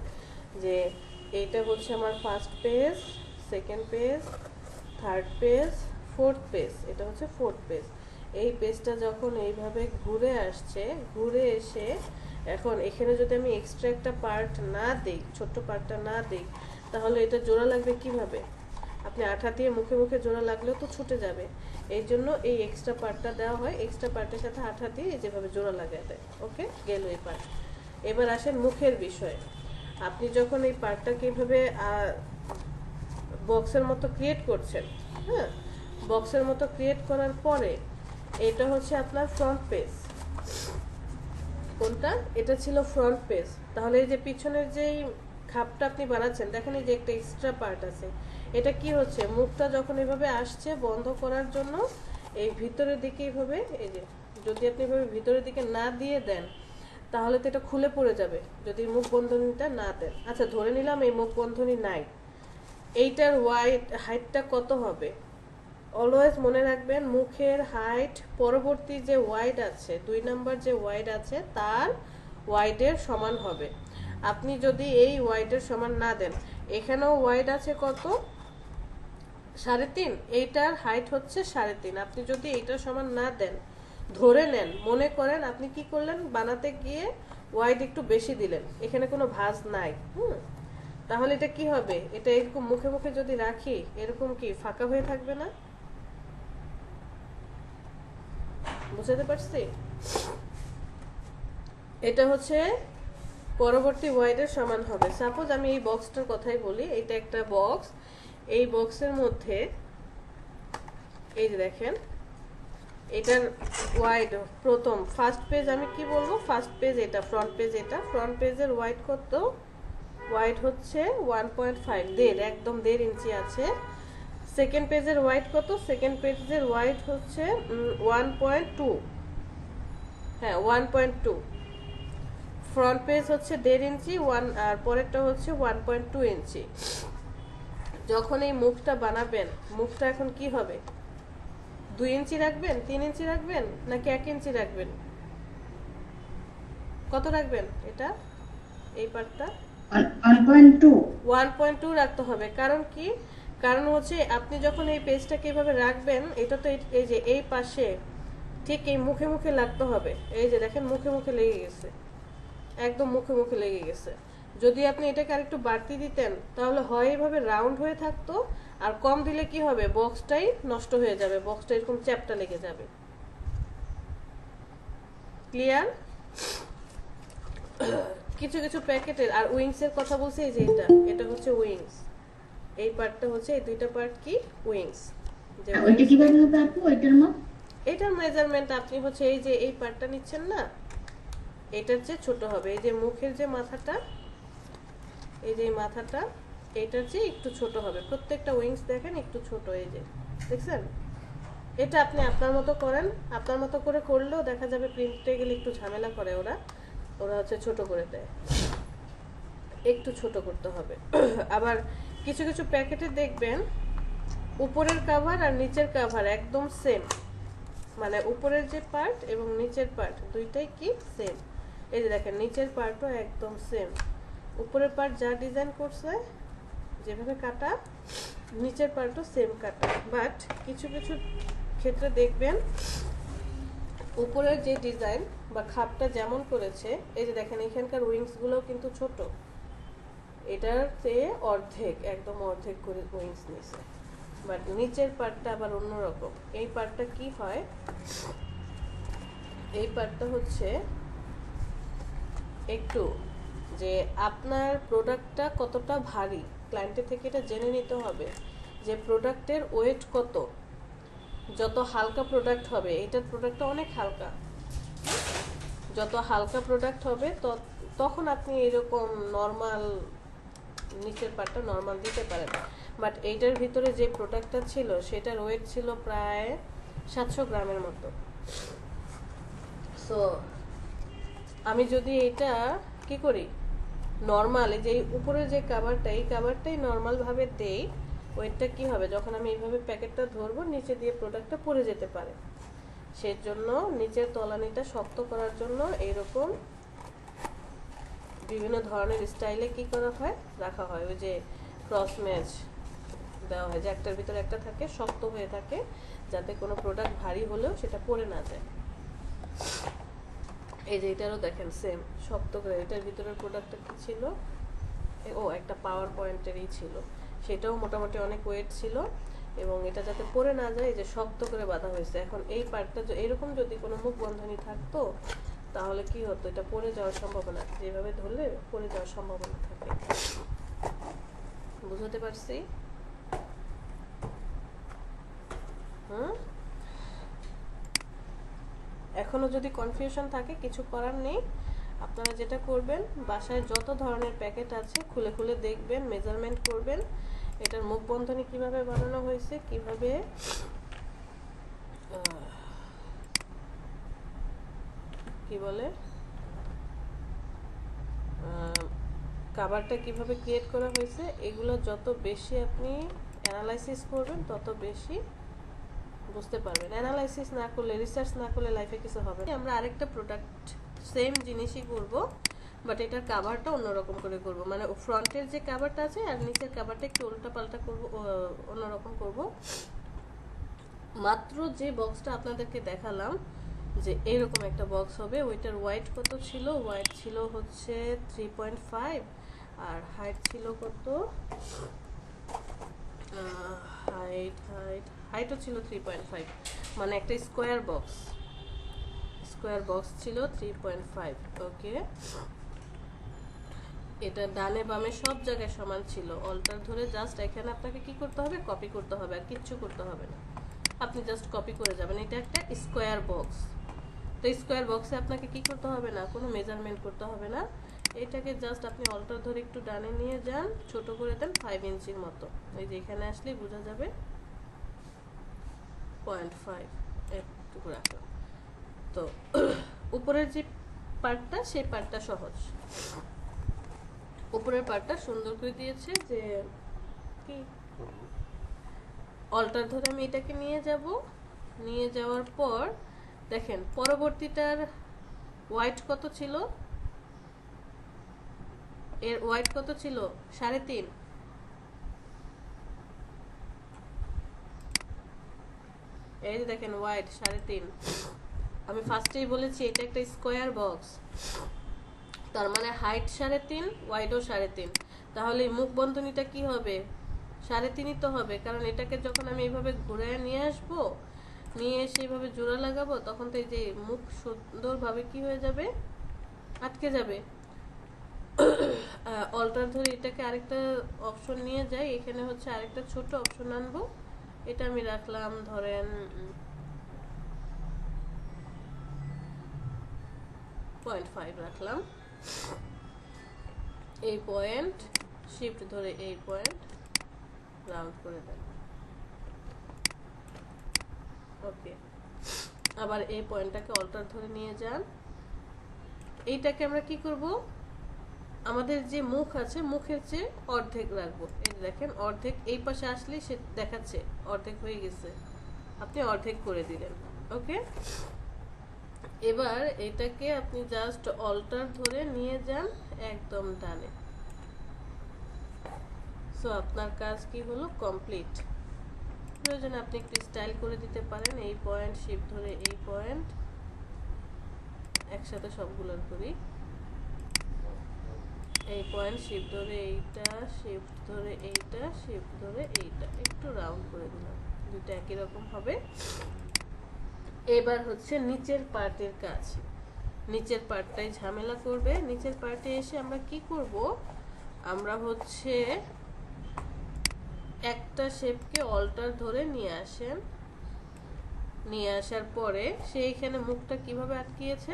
যে এইটা হচ্ছে আমার first page, second page, third page, fourth page, এটা হচ্ছে ফোর্থ পেজ। এই পেজটা যখন এইভাবে ঘুরে আসছে, ঘুরে এসে এখন এখানে যদি আমি এক্সট্রা একটা পার্ট না দিই, ছোট্ট পার্টটা না দিই, তাহলে এটা জোড়া লাগবে কিভাবে? আপনি আঠা দিয়ে মুখে মুখে জোড়া লাগলেও তো ছুটে যাবে, এই জন্য এই এক্সট্রা পার্টটা দেওয়া হয়, এক্সট্রা পার্টের সাথে আঠা দিয়ে যেভাবে জোড়া লাগায় দেয়। ওকে, গেল এই পার্ট। এবার আসেন মুখের বিষয়ে। আপনি যখন এই পার্টটাকে এইভাবে বক্সের মতো ক্রিয়েট করছেন, হ্যাঁ, বক্সের মতো ক্রিয়েট করার পরে এটা হচ্ছে আপনার ফ্রন্ট পেজ। কোনটা? এটা ছিল ফ্রন্ট পেজ। তাহলে এই যে পিছনের যেই খাপটা আপনি বানাচ্ছেন, দেখেন এই যে একটা এক্সট্রা পার্ট আছে, এটা কি হচ্ছে, মুখটা যখন এভাবে আসছে বন্ধ করার জন্য এই ভিতরের দিকে এইভাবে, এই যে যদি আপনি এভাবে ভিতরের দিকে না দিয়ে দেন তাহলে তো এটা খুলে পড়ে যাবে যদি মুখ বন্ধনীটা না দেন। আচ্ছা ধরে নিলাম এই মুখ বন্ধনী নাই, এইটার হাইটটা কত হবে? অলওয়েজ মনে রাখবেন মুখের হাইট পরবর্তী যে ওয়াইড আছে, 2 নাম্বার যে ওয়াইড আছে তার ওয়াইডের সমান হবে। আপনি যদি এই ওয়াইডের সমান না দেন, এখানেও ওয়াইড আছে কত, 3.5, এইটার হাইট হচ্ছে 3.5, আপনি যদি এইটার সমান না দেন, ধরে নেন মনে করেন আপনি কি করলেন, বানাতে গিয়ে ওয়াইড একটু বেশি দিলেন, এখানে কোনো ভাঁজ নাই, তাহলে এটা কি হবে, এটা এরকম মুখে মুখে যদি রাখি এরকম কি ফাঁকা হয়ে থাকবে না? বুঝতে পারছি? এটা হচ্ছে পরবর্তী ওয়াইডের সমান হবে। সাপোজ আমি এই বক্সটার কথাই বলি, এটা একটা বক্স, এই বক্সের মধ্যে এই যে দেখেন এটার ওয়াইড, প্রথম ফার্স্ট পেজ আমি কি বলবো, ফার্স্ট পেজ এটা, ফ্রন্ট পেজ এটা, ফ্রন্ট পেজের ওয়াইড কত, ওয়াইড হচ্ছে 1.5, একদম 1.5 ইঞ্চি আছে। সেকেন্ড পেজের ওয়াইড কত, সেকেন্ড পেজের ওয়াইড হচ্ছে 1.2, হ্যাঁ 1.2। ফ্রন্ট পেজ হচ্ছে 1.5 ইঞ্চি, আর পরেরটা হচ্ছে 1.2 ইঞ্চি। যখন এই মুখটা বানাবেন, মুখটা এখন কি হবে, 2 ইঞ্চি রাখবেন, 3 ইঞ্চি রাখবেন, নাকি 1 ইঞ্চি রাখবেন? কত রাখবেন এটা, এই পার্টটা 1.2 1.2 রাখতে হবে। কারণ কি, কারণ হচ্ছে আপনি যখন এই পেজটাকে এইভাবে রাখবেন, এটা তো এই যে এই পাশে ঠিক এই মুখে মুখে লাগতে হবে, এই যে দেখেন মুখে মুখে লেগে গেছে, একদম মুখে মুখে লেগে গেছে। যদি আপনি এটাকে আরেকটু বাড়তি দিতেন তাহলে হয় এইভাবে রাউন্ড হয়ে থাকতো, আর কম দিলে কি হবে, বক্সটাই নষ্ট হয়ে যাবে, বক্সটা এরকম চ্যাপটা লেগে যাবে। ক্লিয়ার? কিছু কিছু প্যাকেটের, আর উইংস এর কথা বলছি, এই যে এটা হচ্ছে উইংস, এই পার্টটা হচ্ছে, এই দুইটা পার্ট কি উইংস। যে ওইটা কিভাবে হবে আপু, ওইটার মাপ? এটার মেজারমেন্ট আপনি হচ্ছে এই যে এই পার্টটা নিচ্ছেন না, এটার চেয়ে ছোট হবে, এই যে মুখের যে মাথাটা, এই যে মাথাটা এটার চেয়ে একটু ছোট হবে, প্রত্যেকটা উইংস দেখেন একটু ছোট, এই যে দেখছেন। এটা আপনি আপনার মতো করেন, আপনার মতো করে করলেও দেখা যাবে প্রিন্টে গেলে একটু ঝামেলা করে ওরা হচ্ছে ছোট করে দেয়, একটু ছোট করতে হবে। আবার কিছু কিছু প্যাকেটে দেখবেন উপরের কভার আর নিচের কভার একদম সেম, মানে উপরের যে পার্ট এবং নিচের পার্ট দুইটাই কি সেম। এই যে দেখেন নিচের পার্টও একদম সেম, উপরের পার্ট যা ডিজাইন করছে যেভাবে কাটা, নিচের পার্টও সেম কাটা। বাট কিছু কিছু ক্ষেত্রে দেখবেন উপরের যে ডিজাইন বা খাপটা যেমন করেছে, এই যে দেখেন এখানকার উইংসগুলোও কিন্তু ছোট, এটার চেয়ে অর্ধেক, একদম অর্ধেক করে উইংস নিছে, বাট নিচের পার্টটা আবার অন্যরকম। এই পার্টটা কি হয়, এই পার্টটা হচ্ছে একটু যে আপনার প্রোডাক্টটা কতটা ভারী, ক্লায়েন্টের থেকে এটা জেনে নিতে হবে যে প্রোডাক্টের ওয়েট কত। যত হালকা প্রোডাক্ট হবে, এটার প্রোডাক্টটা অনেক হালকা, যত হালকা প্রোডাক্ট হবে তখন আপনি এরকম নর্মাল নিচের পার্টটা নর্মাল দিতে পারেন। বাট এইটার ভিতরে যে প্রোডাক্টটা ছিল সেটার ওয়েট ছিল প্রায় 700 গ্রামের মতো। সো আমি যদি এটা কি করি, নর্মাল এই যে উপরে যে কাভারটা, এই কাভারটাই নর্মালভাবে দেই, ওয়েটটা কি হবে, যখন আমি এইভাবে প্যাকেটটা ধরবো নিচে দিয়ে প্রোডাক্টটা পড়ে যেতে পারে, সেজন্য নিচের তলানিটা শক্ত করার জন্য এইরকম বিভিন্ন ধরনের স্টাইলে কি করা হয়, রাখা হয়, ওই যে ক্রস ম্যাচ দেওয়া হয়, যে একটার ভিতরে একটা থাকে, শক্ত হয়ে থাকে, যাতে কোনো প্রোডাক্ট ভারী হলেও সেটা পড়ে না যায়। এই যে এটারও দেখেন সেম শক্ত করে, এটার ভিতরের প্রোডাক্টটা কি ছিল, ও একটা পাওয়ার পয়েন্টেরই ছিল, সেটাও মোটামুটি অনেক ওয়েট ছিল, এবং এটা যাতে পড়ে না যায় এই যে শক্ত করে বাঁধা হয়েছে। এখন এই পার্টটা এরকম যদি কোনো মুখ বন্ধনী থাকতো তাহলে কি হতো, এটা পড়ে যাওয়ার সম্ভাবনা, যেভাবে ধরলে পড়ে যাওয়ার সম্ভাবনা থাকে। বুঝতে পারছি? এখনো যদি কনফিউশন থাকে কিছু করার নেই, আপনারা যেটা করবেন, বাসায় যত ধরনের প্যাকেট আছে খুলে খুলে দেখবেন, মেজারমেন্ট করবেন, এটার মুখ বন্ধনী কিভাবে বানানো হয়েছে, কিভাবে কি বলে কাভারটা কিভাবে ক্রিয়েট করা হয়েছে, এগুলো যত বেশি আপনি অ্যানালাইসিস করবেন তত বেশি বুঝতে পারবেন। অ্যানালাইসিস না করলে, রিসার্চ না করলে লাইফে কিছু হবে না। আমরা আরেকটা প্রোডাক্ট সেম জিনিসই করব, বাট এটার কাভারটা অন্যরকম করে করব, মানে ফ্রন্টের যে কাভারটা আছে আর নিচের কাভারটা একটু উল্টা পাল্টা করব, অন্যরকম করব। মাত্র যে বক্সটা আপনাদেরকে দেখালাম যে এরকম একটা বক্স হবে, ওইটার ওয়াইড কত ছিল? ওয়াইড ছিল হচ্ছে 3.5 আর হাইট ছিল কত? হাইটও ছিল 3.5, মানে একটা স্কোয়ার বক্স ছিল 3.5। ওকে, এটা ডানে বামে সব জায়গায় সমান ছিল। অল্টার ধরে জাস্ট এখানে আপনাকে কি করতে হবে? কপি করতে হবে, আর কিচ্ছু করতে হবে না, আপনি জাস্ট কপি করে যাবেন। এটা একটা স্কোয়ার বক্স, তো স্কোয়ার বক্সে আপনাকে কি করতে হবে না, কোনো মেজারমেন্ট করতে হবে না। এটাকে জাস্ট আপনি অল্টার ধরে একটু ডানে নিয়ে যান, ছোট করে দেন 5 ইঞ্চির মতো। এই যে এখানে আসলেই বোঝা যাবে 0.5 একটু রাখলাম। তো উপরের যে পার্টটা, সেই পার্টটা সহজ, উপরের পার্টটা সুন্দর করে দিয়েছে যে কি অল্টার ধরে আমি এটাকে নিয়ে যাব। নিয়ে যাওয়ার পর দেখেন পরবর্তীটার ওয়াইড কত ছিল, এর ওয়াইড কত ছিল? 3.5। এই যে দেখেন ওয়াইড 3.5। আমি ফার্স্টেই বলেছি এটা একটা স্কোয়ার বক্স, তার মানে হাইট 3.5, ওয়াইডও 3.5। তাহলে মুখ বন্ধনীটা কি হবে? 3.5ই তো হবে, কারণ এটাকে যখন আমি এইভাবে ঘুরে নিয়ে আসবো, নিয়ে এসে এইভাবে জোড়া লাগাবো, তখন তো এই যে মুখ সুন্দরভাবে কি হয়ে যাবে? আটকে যাবে। অল্টার ধরে এটাকে আরেকটা অপশন নিয়ে যাই, এখানে হচ্ছে আরেকটা ছোট অপশন আনবো। এটা আমি রাখলাম ধরেন 0.5 রাখলাম। এই পয়েন্ট শিফট ধরে এই পয়েন্ট রাউন্ড করে দেন। ওকে, আবার এই পয়েন্টটাকে অল্টার ধরে নিয়ে যান। এইটাকে আমরা কি করব? আমাদের যে মুখ আছে, মুখের চেয়ে অর্ধেক রাখবো। এই দেখেন অর্ধেক এই পাশে আসলেই সে দেখাচ্ছে অর্ধেক হয়ে গেছে, আপনি অর্ধেক করে দিলেন। ওকে, এবার এটাকে আপনি জাস্ট অল্টার ধরে নিয়ে যান একদম ডানে। সো আপনার কাজ কি হলো? কমপ্লিট। প্রয়োজনে আপনি একটু স্টাইল করে দিতে পারেন। এই পয়েন্ট শিফট ধরে এই পয়েন্ট, একসাথে সবগুলোর করি। এই পয়েন্ট শিফট ধরে এইটা, শিফট ধরে এইটা, শিফট ধরে এইটা, একটু রাউন্ড করে দিলাম, দুটো একই রকম হবে। এবার হচ্ছে নিচের পার্টের কাজ। নিচের পার্টটাই ঝামেলা করবে। নিচের পার্টে এসে আমরা কি করব? আমরা হচ্ছে একটা শেপকে অল্টার ধরে নিয়ে আসেন। নিয়ে আসার পরে সেইখানে মুখটা কিভাবে আটকিয়েছে?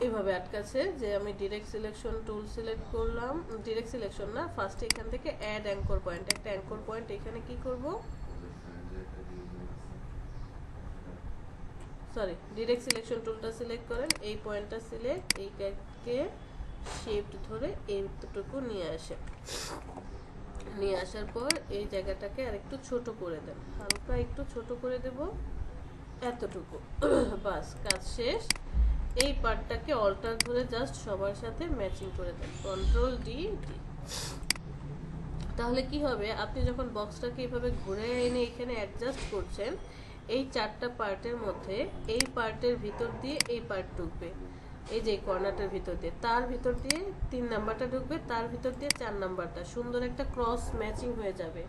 এভাবে আটকাছে যে আমি ডিরেক্ট সিলেকশন টুল সিলেক্ট করলাম, ডিরেক্ট সিলেকশন না, ফার্স্ট এখান থেকে অ্যাড অ্যাঙ্কর পয়েন্ট, একটা অ্যাঙ্কর পয়েন্ট এখানে কি করব? সরি, ডিরেক্ট সিলেকশন টুলটা সিলেক্ট করেন, এই পয়েন্টটা সিলেক্ট, এইটাকে শিফট ধরে এইটুকু নিয়ে আসে। নিয়ে আসার পর এই জায়গাটাকে আর একটু ছোট করে দেন, হালকা একটু ছোট করে দেব, এতটুকু। বাস, কাজ শেষ। এই পার্টটাকে অল্টার ধরে জাস্ট সবার সাথে ম্যাচিং করে দেন, কন্ট্রোল ডি। তাহলে কি হবে? আপনি যখন বক্সটাকে এইভাবে ঘুরে এনে এখানে অ্যাডজাস্ট করছেন, এই চারটা পার্টের মধ্যে এই পার্টের ভিতর দিয়ে এই পার্ট ঢুকবে, এই যে কর্নারটার ভিতর দিয়ে, তার ভিতর দিয়ে 3 নাম্বারটা ঢুকবে, তার ভিতর দিয়ে 4 নাম্বারটা, সুন্দর একটা ক্রস ম্যাচিং হয়ে যাবে,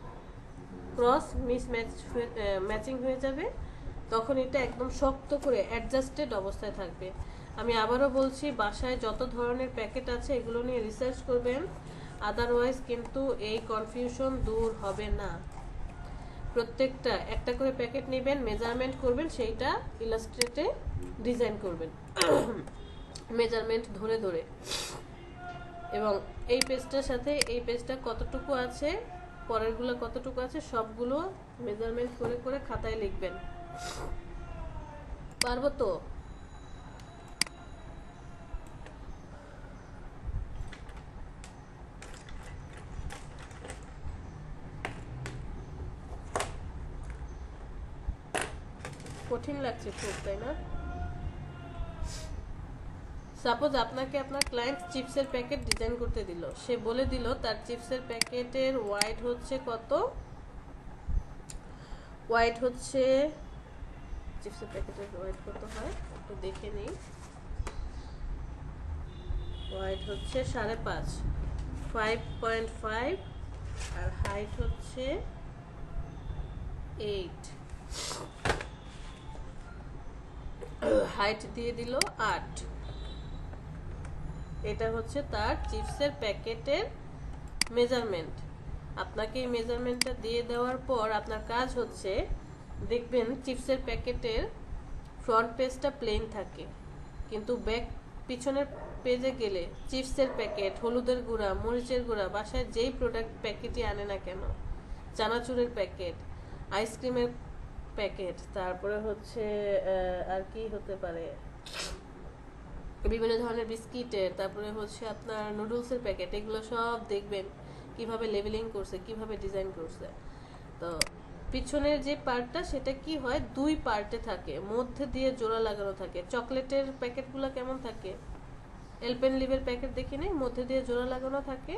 ক্রস ম্যাচিং হয়ে যাবে। তখন এটা একদম শক্ত করে অ্যাডজাস্টেড অবস্থায় থাকবে। আমি আবারও বলছি, বাসায় যত ধরনের প্যাকেট আছে এগুলো নিয়ে রিসার্চ করবেন, আদারওয়াইজ কিন্তু এই কনফিউশন দূর হবে না। প্রত্যেকটা একটা করে প্যাকেট নেবেন, মেজারমেন্ট করবেন, সেইটা ইলাস্ট্রেটে ডিজাইন করবেন। মেজারমেন্ট ধরে ধরে, এবং এই পেজটার সাথে এই পেজটা কতটুকু আছে, পরেরগুলো কতটুকু আছে, সবগুলো মেজারমেন্ট করে করে খাতায় লিখবেন। পারবো তো? কঠিন লাগছে খুব, তাই না? সাপোজ আপনাকে আপনার ক্লায়েন্ট চিপসের প্যাকেট ডিজাইন করতে দিল, সে বলে দিল তার চিপসের প্যাকেটের ওয়াইড হচ্ছে কত, ওয়াইড হচ্ছে, চিপসের প্যাকেটের ওয়াইড কত হয় একটু দেখে নিই। ওয়াইড হচ্ছে 5.5, 5.5, আর হাইট হচ্ছে 8, হাইট দিয়ে দিল 8। এটা হচ্ছে তার চিপসের প্যাকেটের মেজারমেন্ট। আপনাকে এই মেজারমেন্টটা দিয়ে দেওয়ার পর আপনার কাজ হচ্ছে, দেখবেন চিপসের প্যাকেটের ফ্রন্ট পেজটা প্লেন থাকে, কিন্তু ব্যাক পিছনের পেজে গেলে চিপসের প্যাকেট, হলুদের গুঁড়া, মরিচের গুঁড়া, বাসায় যেই প্রোডাক্ট প্যাকেটই আনে না কেন, চানাচুরের প্যাকেট, আইসক্রিমের প্যাকেট, তারপরে হচ্ছে আর কি হতে পারে, বিভিন্ন ধরনের বিস্কিটের, তারপরে হচ্ছে আপনার নুডলসের প্যাকেট, এগুলো সব দেখবেন কিভাবে লেবেলিং করছে, কিভাবে ডিজাইন করছে। তো পিছনের যে পার্টটা সেটা কি হয়, 2 পার্টে থাকে, মধ্যে দিয়ে জোড়া লাগানো থাকে। চকলেটের প্যাকেটগুলো কেমন থাকে, এলপেনলিবের প্যাকেট দেখি নেই, মধ্যে দিয়ে জোড়া লাগানো থাকে।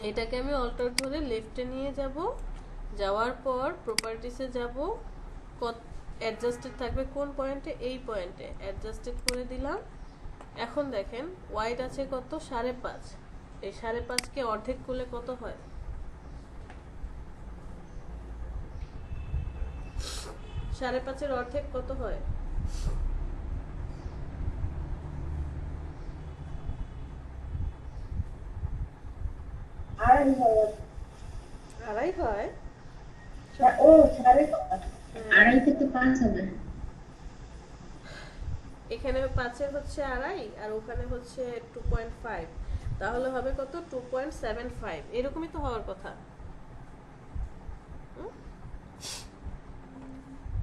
এটাকে আমি অল্টার ধরে লেফটে নিয়ে যাব, যাওয়ার পর প্রপার্টিসে যাব, অ্যাডজাস্টেড থাকবে কোন পয়েন্টে, এই পয়েন্টে অ্যাডজাস্টেড করে দিলাম। এখন দেখেন ওয়াইড আছে কত, 5.5, এই 5.5কে অর্ধেক করলে কত হয়, 5.5-এর অর্ধেক কত হয়, আড়াই হয়। আড়াই থেকে 5 হবে। এখানে 5-এর হচ্ছে আড়াই, আর ওখানে হচ্ছে 2.5, তাহলে হবে কত, 2.75, এরকমই তো হওয়ার কথা।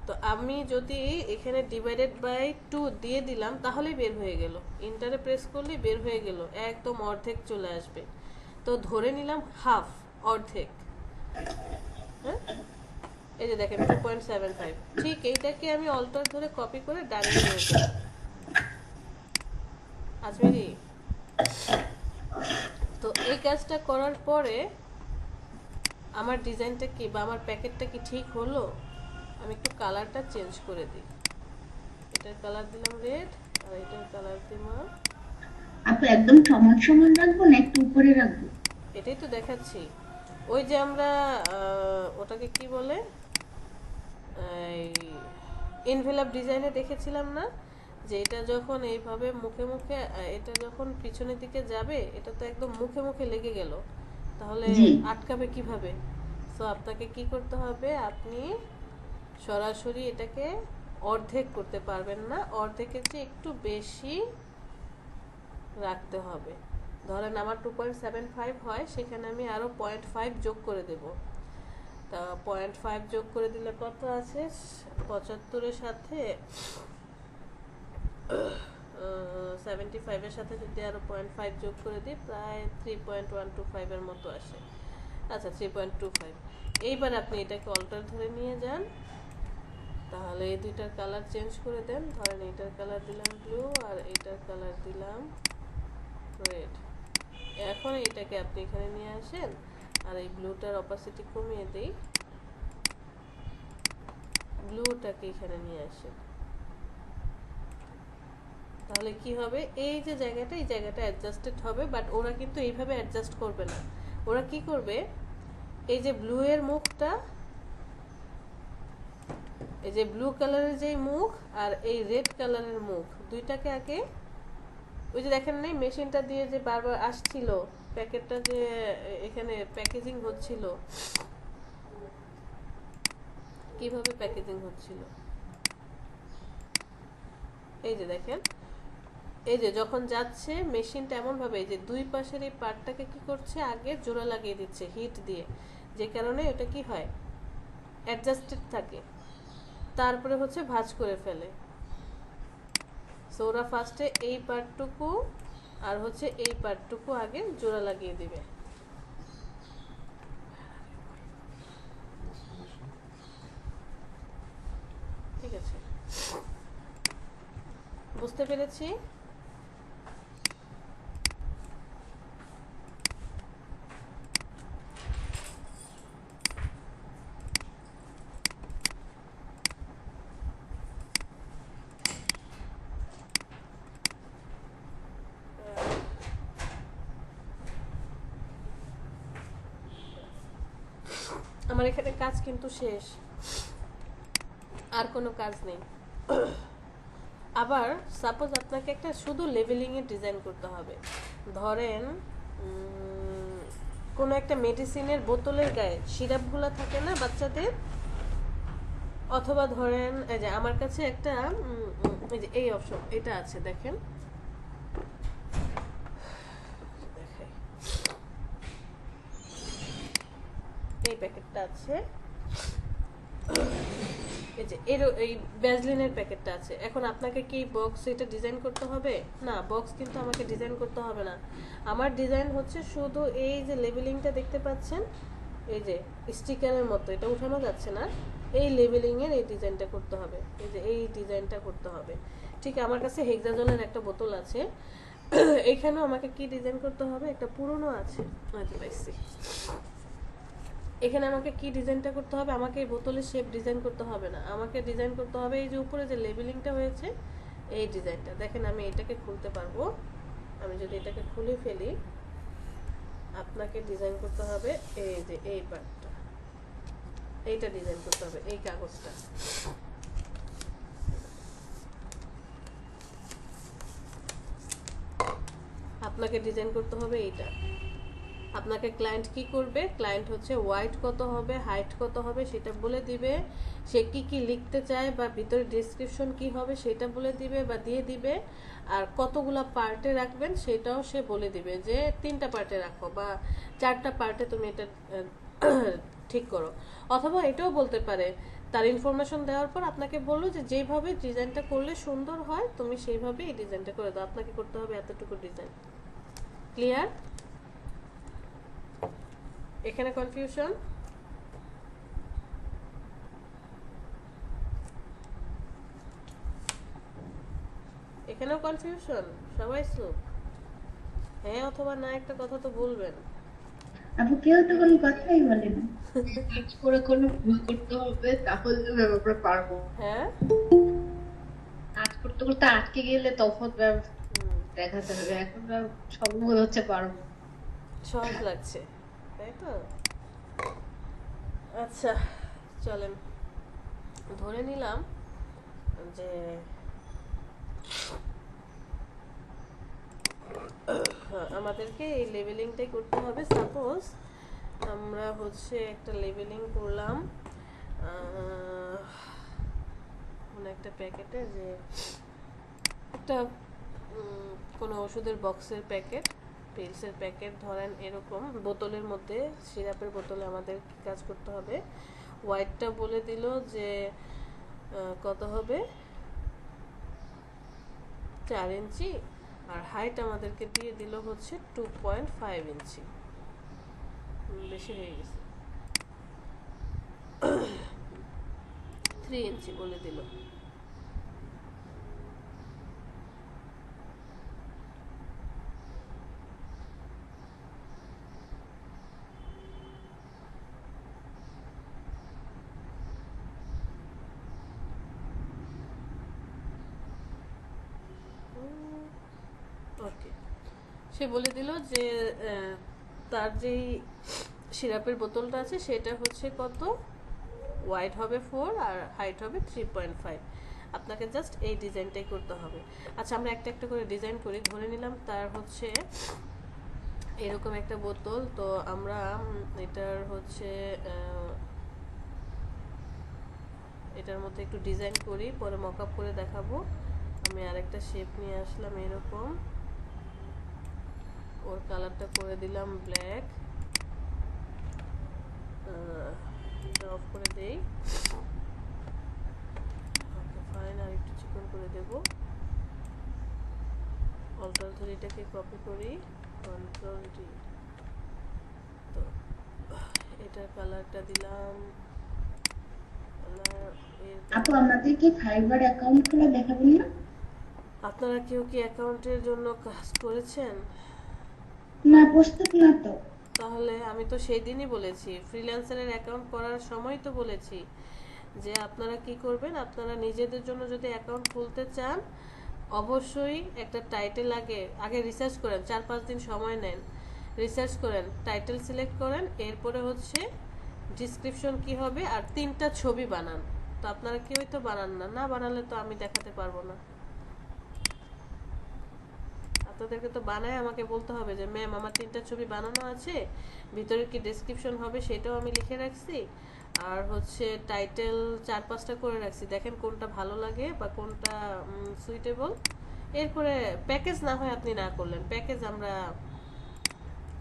তো আমি যদি এখানে ডিভাইডেড বাই 2 দিয়ে দিলাম তাহলেই বের হয়ে গেল, ইন্টারে প্রেস করলেই বের হয়ে গেল, একদম অর্ধেক চলে আসবে। তো ধরে নিলাম হাফ, অর্ধেক। হ্যাঁ, এই যে দেখেন 2.75, ঠিক এইটাকে আমি অল্টার ধরে কপি করে ডানে নিয়ে গেলাম। আজমেরি, তো এই কাজটা করার পরে আমার ডিজাইনটা কি বা আমার প্যাকেটটা কি ঠিক হলো? আমি একটু কালারটা চেঞ্জ করে দিই। এটার কালার দিলাম রেড, আর এটার কালার দিলাম, আপু একদম সমান সমান রাখবো না একটু উপরে রাখবো? এটাই তো দেখাচ্ছি। ওই যে আমরা ওটাকে কি বলে, ইনভেলপ ডিজাইনে দেখেছিলাম না, যে এটা যখন এইভাবে মুখে মুখে, এটা যখন পিছনের দিকে যাবে, এটা তো একদম মুখে মুখে লেগে গেল, তাহলে জি। আটকাবে কিভাবে? সো আপনাকে কি করতে হবে, আপনি সরাসরি এটাকে অর্ধেক করতে পারবেন না, অর্ধেকের চেয়ে একটু বেশি রাখতে হবে। ধরেন আমার 2.75 হয়, সেখানে আমি আরো 0.5 যোগ করে দেব। তা 0.5 যোগ করে দিলে কত আছে, 75-এর সাথে 75-এর সাথে যদি আরো 0.5 যোগ করে দিই, প্রায় 3.125 এর মতো আসে। আচ্ছা, 3.25। এইবার আপনি এটাকে অল্টার ধরে নিয়ে যান, তাহলে এই দুইটার কালার চেঞ্জ করে দেন। ধরেন এইটার কালার দিলাম ব্লু, আর এইটার কালার দিলাম রেড। এখন এটাকে আপনি এখানে নিয়ে আসেন, আর এই ব্লুটার অপাসিটি কমিয়ে দেই, ব্লুটাকে এখানে নিয়ে আসেন। তাহলে কি হবে, এই যে জায়গাটা, এই জায়গাটা অ্যাডজাস্টেড হবে, বাট ওরা কিন্তু এইভাবে অ্যাডজাস্ট করবে না। ওরা কি করবে, এই যে ব্লু এর মুখটা, এই যে ব্লু কালারের যেই মুখ আর এই রেড কালারের মুখ, দুইটাকে আগে, ওই যে দেখেন নাই মেশিনটা দিয়ে যে বারবার আসছিল, প্যাকেটটা যে এখানে প্যাকেজিং হচ্ছিল, কিভাবে প্যাকেজিং হচ্ছিল, এই যে দেখেন এই যে যখন যাচ্ছে মেশিনটা এমন ভাবে এই যে দুই পাশের এই পার্টটাকে কি করছে, আগে জোড়া লাগিয়ে দিচ্ছে হিট দিয়ে, যে কারণে এটা কি হয়, অ্যাডজাস্টেড থাকে, তারপরে হচ্ছে ভাঁজ করে ফেলে। সো ওরা ফার্স্টে এই পার্টটুকু আর হচ্ছে এই পার্টটুকু আগে জোড়া লাগিয়ে দিবে। ঠিক আছে, বুঝতে পেরেছি। আমার এখানে কাজ কিন্তু শেষ, আর কোনো কাজ নেই। আবার সাপোজ আপনাকে একটা শুধু লেভেলিং এর ডিজাইন করতে হবে, ধরেন কোনো একটা মেডিসিনের বোতলের গায়ে সিরাপগুলো থাকে না বাচ্চাদের, অথবা ধরেন এই যে আমার কাছে একটা এই যে এই অপশন এটা আছে, দেখেন দেখাই, এই প্যাকেটটা আছে, এই যে এই ভ্যাসলিনের প্যাকেটটা আছে। এখন আপনাকে কি বক্স এটা ডিজাইন করতে হবে? না, বক্স কিন্তু আমাকে ডিজাইন করতে হবে না। আমার ডিজাইন হচ্ছে শুধু এই যে লেবেলিংটা দেখতে পাচ্ছেন, এই যে স্টিকারের মতো, এটা উঠানো যাচ্ছে না, এই লেবেলিং এর এই ডিজাইনটা করতে হবে, এই যে এই ডিজাইনটা করতে হবে। ঠিক আমার কাছে হেক্সাজনের একটা বোতল আছে, এখানেও আমাকে কি ডিজাইন করতে হবে, একটা পুরনো আছে, আচ্ছা পাইছি। এখানে আমাকে কি ডিজাইনটা করতে হবে, আমাকে এই বোতলের শেপ ডিজাইন করতে হবে না, আমাকে ডিজাইন করতে হবে এই যে উপরে যে লেবেলিংটা হয়েছে এই ডিজাইনটা। দেখেন আমি এটাকে খুলতে পারবো, আমি যদি এটাকে খুলে ফেলি, আপনাকে ডিজাইন করতে হবে এই যে এই পার্টটা, এইটা ডিজাইন করতে হবে, এই কাগজটা। আপনাকে ডিজাইন করতে হবে এইটা। আপনাকে ক্লায়েন্ট কি করবে, ক্লায়েন্ট হচ্ছে ওয়াইড কত হবে, হাইট কত হবে সেটা বলে দিবে, সে কি কি লিখতে চায় বা ভিতরে ডেসক্রিপশন কি হবে সেটা বলে দিবে বা দিয়ে দিবে, আর কতগুলা পার্টে রাখবেন সেটাও সে বলে দিবে, যে 3টা পার্টে রাখো বা 4টা পার্টে তুমি এটা ঠিক করো। অথবা এটাও বলতে পারে, তার ইনফরমেশন দেওয়ার পর আপনাকে বললো যে যেভাবে ডিজাইনটা করলে সুন্দর হয় তুমি সেইভাবে এই ডিজাইনটা করে দাও, আপনাকে করতে হবে এতটুকু ডিজাইন। ক্লিয়ার? এখানে কনফিউশন? এখানেও কনফিউশন? সবাই চুপ? হ্যাঁ অথবা না একটা কথা তো বলবেন। আপু কেউ তো কোনো কথাই বলে না। কাজ করে কোনো ভুল করতে হবে, তাহলে ব্যাপারে পারবো। হ্যাঁ কাজ করতে করতে আটকে গেলে তখন দেখা যাবে, এখন সব মনে হচ্ছে পারবো। সহজ লাগছে তাই তো? আচ্ছা চলেন, ধরে নিলাম যে আমাদেরকে এই লেভেলিংটাই করতে হবে। সাপোজ আমরা হচ্ছে একটা লেভেলিং করলাম কোনো একটা প্যাকেটে, যে একটা কোনো ওষুধের বক্সের প্যাকেট, পিলসের প্যাকেট ধরেন এরকম, বোতলের মধ্যে সিরাপের বোতলে আমাদের কি কাজ করতে হবে, হোয়াইটটা বলে দিল যে কত হবে 4 ইঞ্চি, আর হাইট আমাদেরকে দিয়ে দিল হচ্ছে 2.5 ইঞ্চি, বেশি হয়ে গেছে 3 ইঞ্চি বলে দিল। ওকে, সে বলে দিল যে তার যেই সিরাপের বোতলটা আছে সেটা হচ্ছে কত, ওয়াইড হবে 4 আর হাইট হবে 3.5। আপনাকে জাস্ট এই ডিজাইনটাই করতে হবে। আচ্ছা আমরা একটা একটা করে ডিজাইন করি। ধরে নিলাম তার হচ্ছে এরকম একটা বোতল, তো আমরা এটার হচ্ছে এটার মধ্যে একটু ডিজাইন করি, পরে মক আপ করে দেখাবো। আমি আরেকটা শেপ নিয়ে আসলাম এরকম, ওর কালারটা করে দিলাম ব্ল্যাক। অফ করে দেই। ওকে ফাইন, আর একটু চিকন করে দেব। কন্ট্রোল ধরে এটাকে কপি করি, কন্ট্রোল ডি। তো এটার কালারটা দিলাম কালার এর। আপু আমাদের কি ফাইবার অ্যাকাউন্ট খোলা দেখাবেন না? আপনারা কেউ কি অ্যাকাউন্টের জন্য কাজ করেছেন? না, প্রস্তুত না তো। তাহলে আমি তো সেই দিনই বলেছি, ফ্রিল্যান্সারের অ্যাকাউন্ট করার সময় তো বলেছি যে আপনারা কি করবেন, আপনারা নিজেদের জন্য যদি অ্যাকাউন্ট খুলতে চান অবশ্যই একটা টাইটেল আগে রিসার্চ করেন, 4-5 দিন সময় নেন, রিসার্চ করেন, টাইটেল সিলেক্ট করেন, এরপরে হচ্ছে ডিসক্রিপশন কি হবে, আর 3টা ছবি বানান। তো আপনারা কেউই তো বানান না, না বানালে তো আমি দেখাতে পারবো না। আপনাদেরকে তো বানায় আমাকে বলতে হবে যে ম্যাম আমার 3টা ছবি বানানো আছে, ভিতরে কি ডেসক্রিপশন হবে সেটাও আমি লিখে রাখছি, আর হচ্ছে টাইটেল 4-5টা করে রাখছি, দেখেন কোনটা ভালো লাগে বা কোনটা সুইটেবল। এরপরে প্যাকেজ না হয় আপনি না করলেন, প্যাকেজ আমরা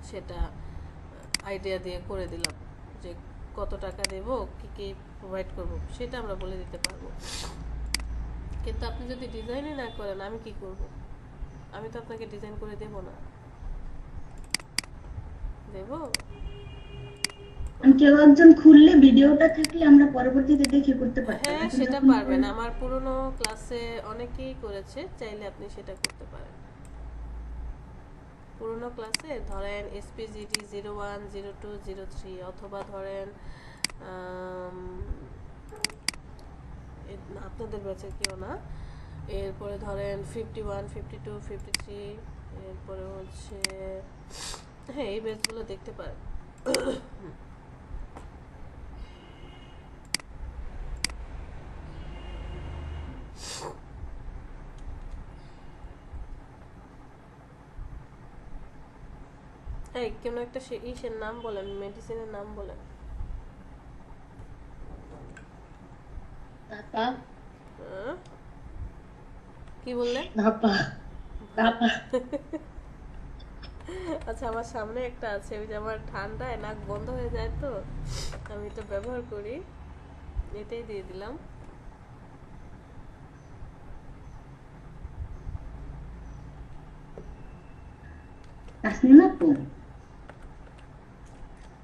সেটা আইডিয়া দিয়ে করে দিলাম যে কত টাকা দেব, কি কি প্রোভাইড করব সেটা আমরা বলে দিতে পারবো। কিন্তু আপনি যদি ডিজাইনই না করেন আমি কি করব? আমি তো আপনাকে ডিজাইন করে দেব না। দেব? কেউ একজন খুললে ভিডিওটা থাকলে আমরা পরবর্তীতে দেখে করতে পারতাম। হ্যাঁ এখন সেটা যখন পারবেন, আমার পুরনো ক্লাসে অনেকেই করেছে, চাইলে আপনি সেটা করতে পারেন। পুরনো ক্লাসে ধরেন এসপিজিডি 01, 02, 03, অথবা ধরেন আপনাদের ব্যাচের কেউ না, এরপরে ধরেন 51, 52, 53, এরপরে হচ্ছে হ্যাঁ এই ব্যাচগুলো দেখতে পারেন। এই কোন একটা ইসের নাম বলেন, মেডিসিনের নাম বলেন। নাপা। হ্যাঁ? কি বললেন? নাপা। নাপা। আচ্ছা আমার সামনে একটা আছে, ওই যে আমার ঠান্ডায় নাক বন্ধ হয়ে যায় তো আমি এটা ব্যবহার করি, এটাই দিয়ে দিলাম। তাসনিম আপু,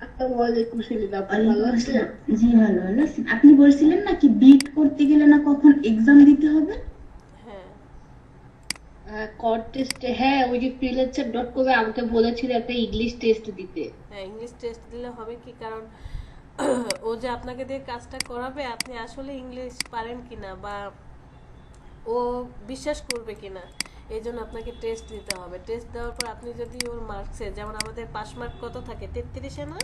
আসসালামু আলাইকুম শিলিনা আপু, ভালো ওয়ালাইকুম আছেন? আসসালাম। জি ভালো ভালো আছি। আপনি বলছিলেন নাকি বিট করতে গেলে না কখন এক্সাম দিতে হবে? হ্যাঁ কড টেস্টে, হ্যাঁ ওই যে freelancer.com এ আমাকে বলেছিল একটা ইংলিশ টেস্ট দিতে। হ্যাঁ ইংলিশ টেস্ট দিলে হবে কি, কারণ ও যে আপনাকে দিয়ে কাজটা করাবে আপনি আসলে ইংলিশ পারেন কিনা বা ও বিশ্বাস করবে কিনা, এই জন্য আপনাকে টেস্ট দিতে হবে। টেস্ট দেওয়ার পর আপনি যদি ওর মার্কসে, যেমন আমাদের পাস মার্ক কত থাকে 33-এ না,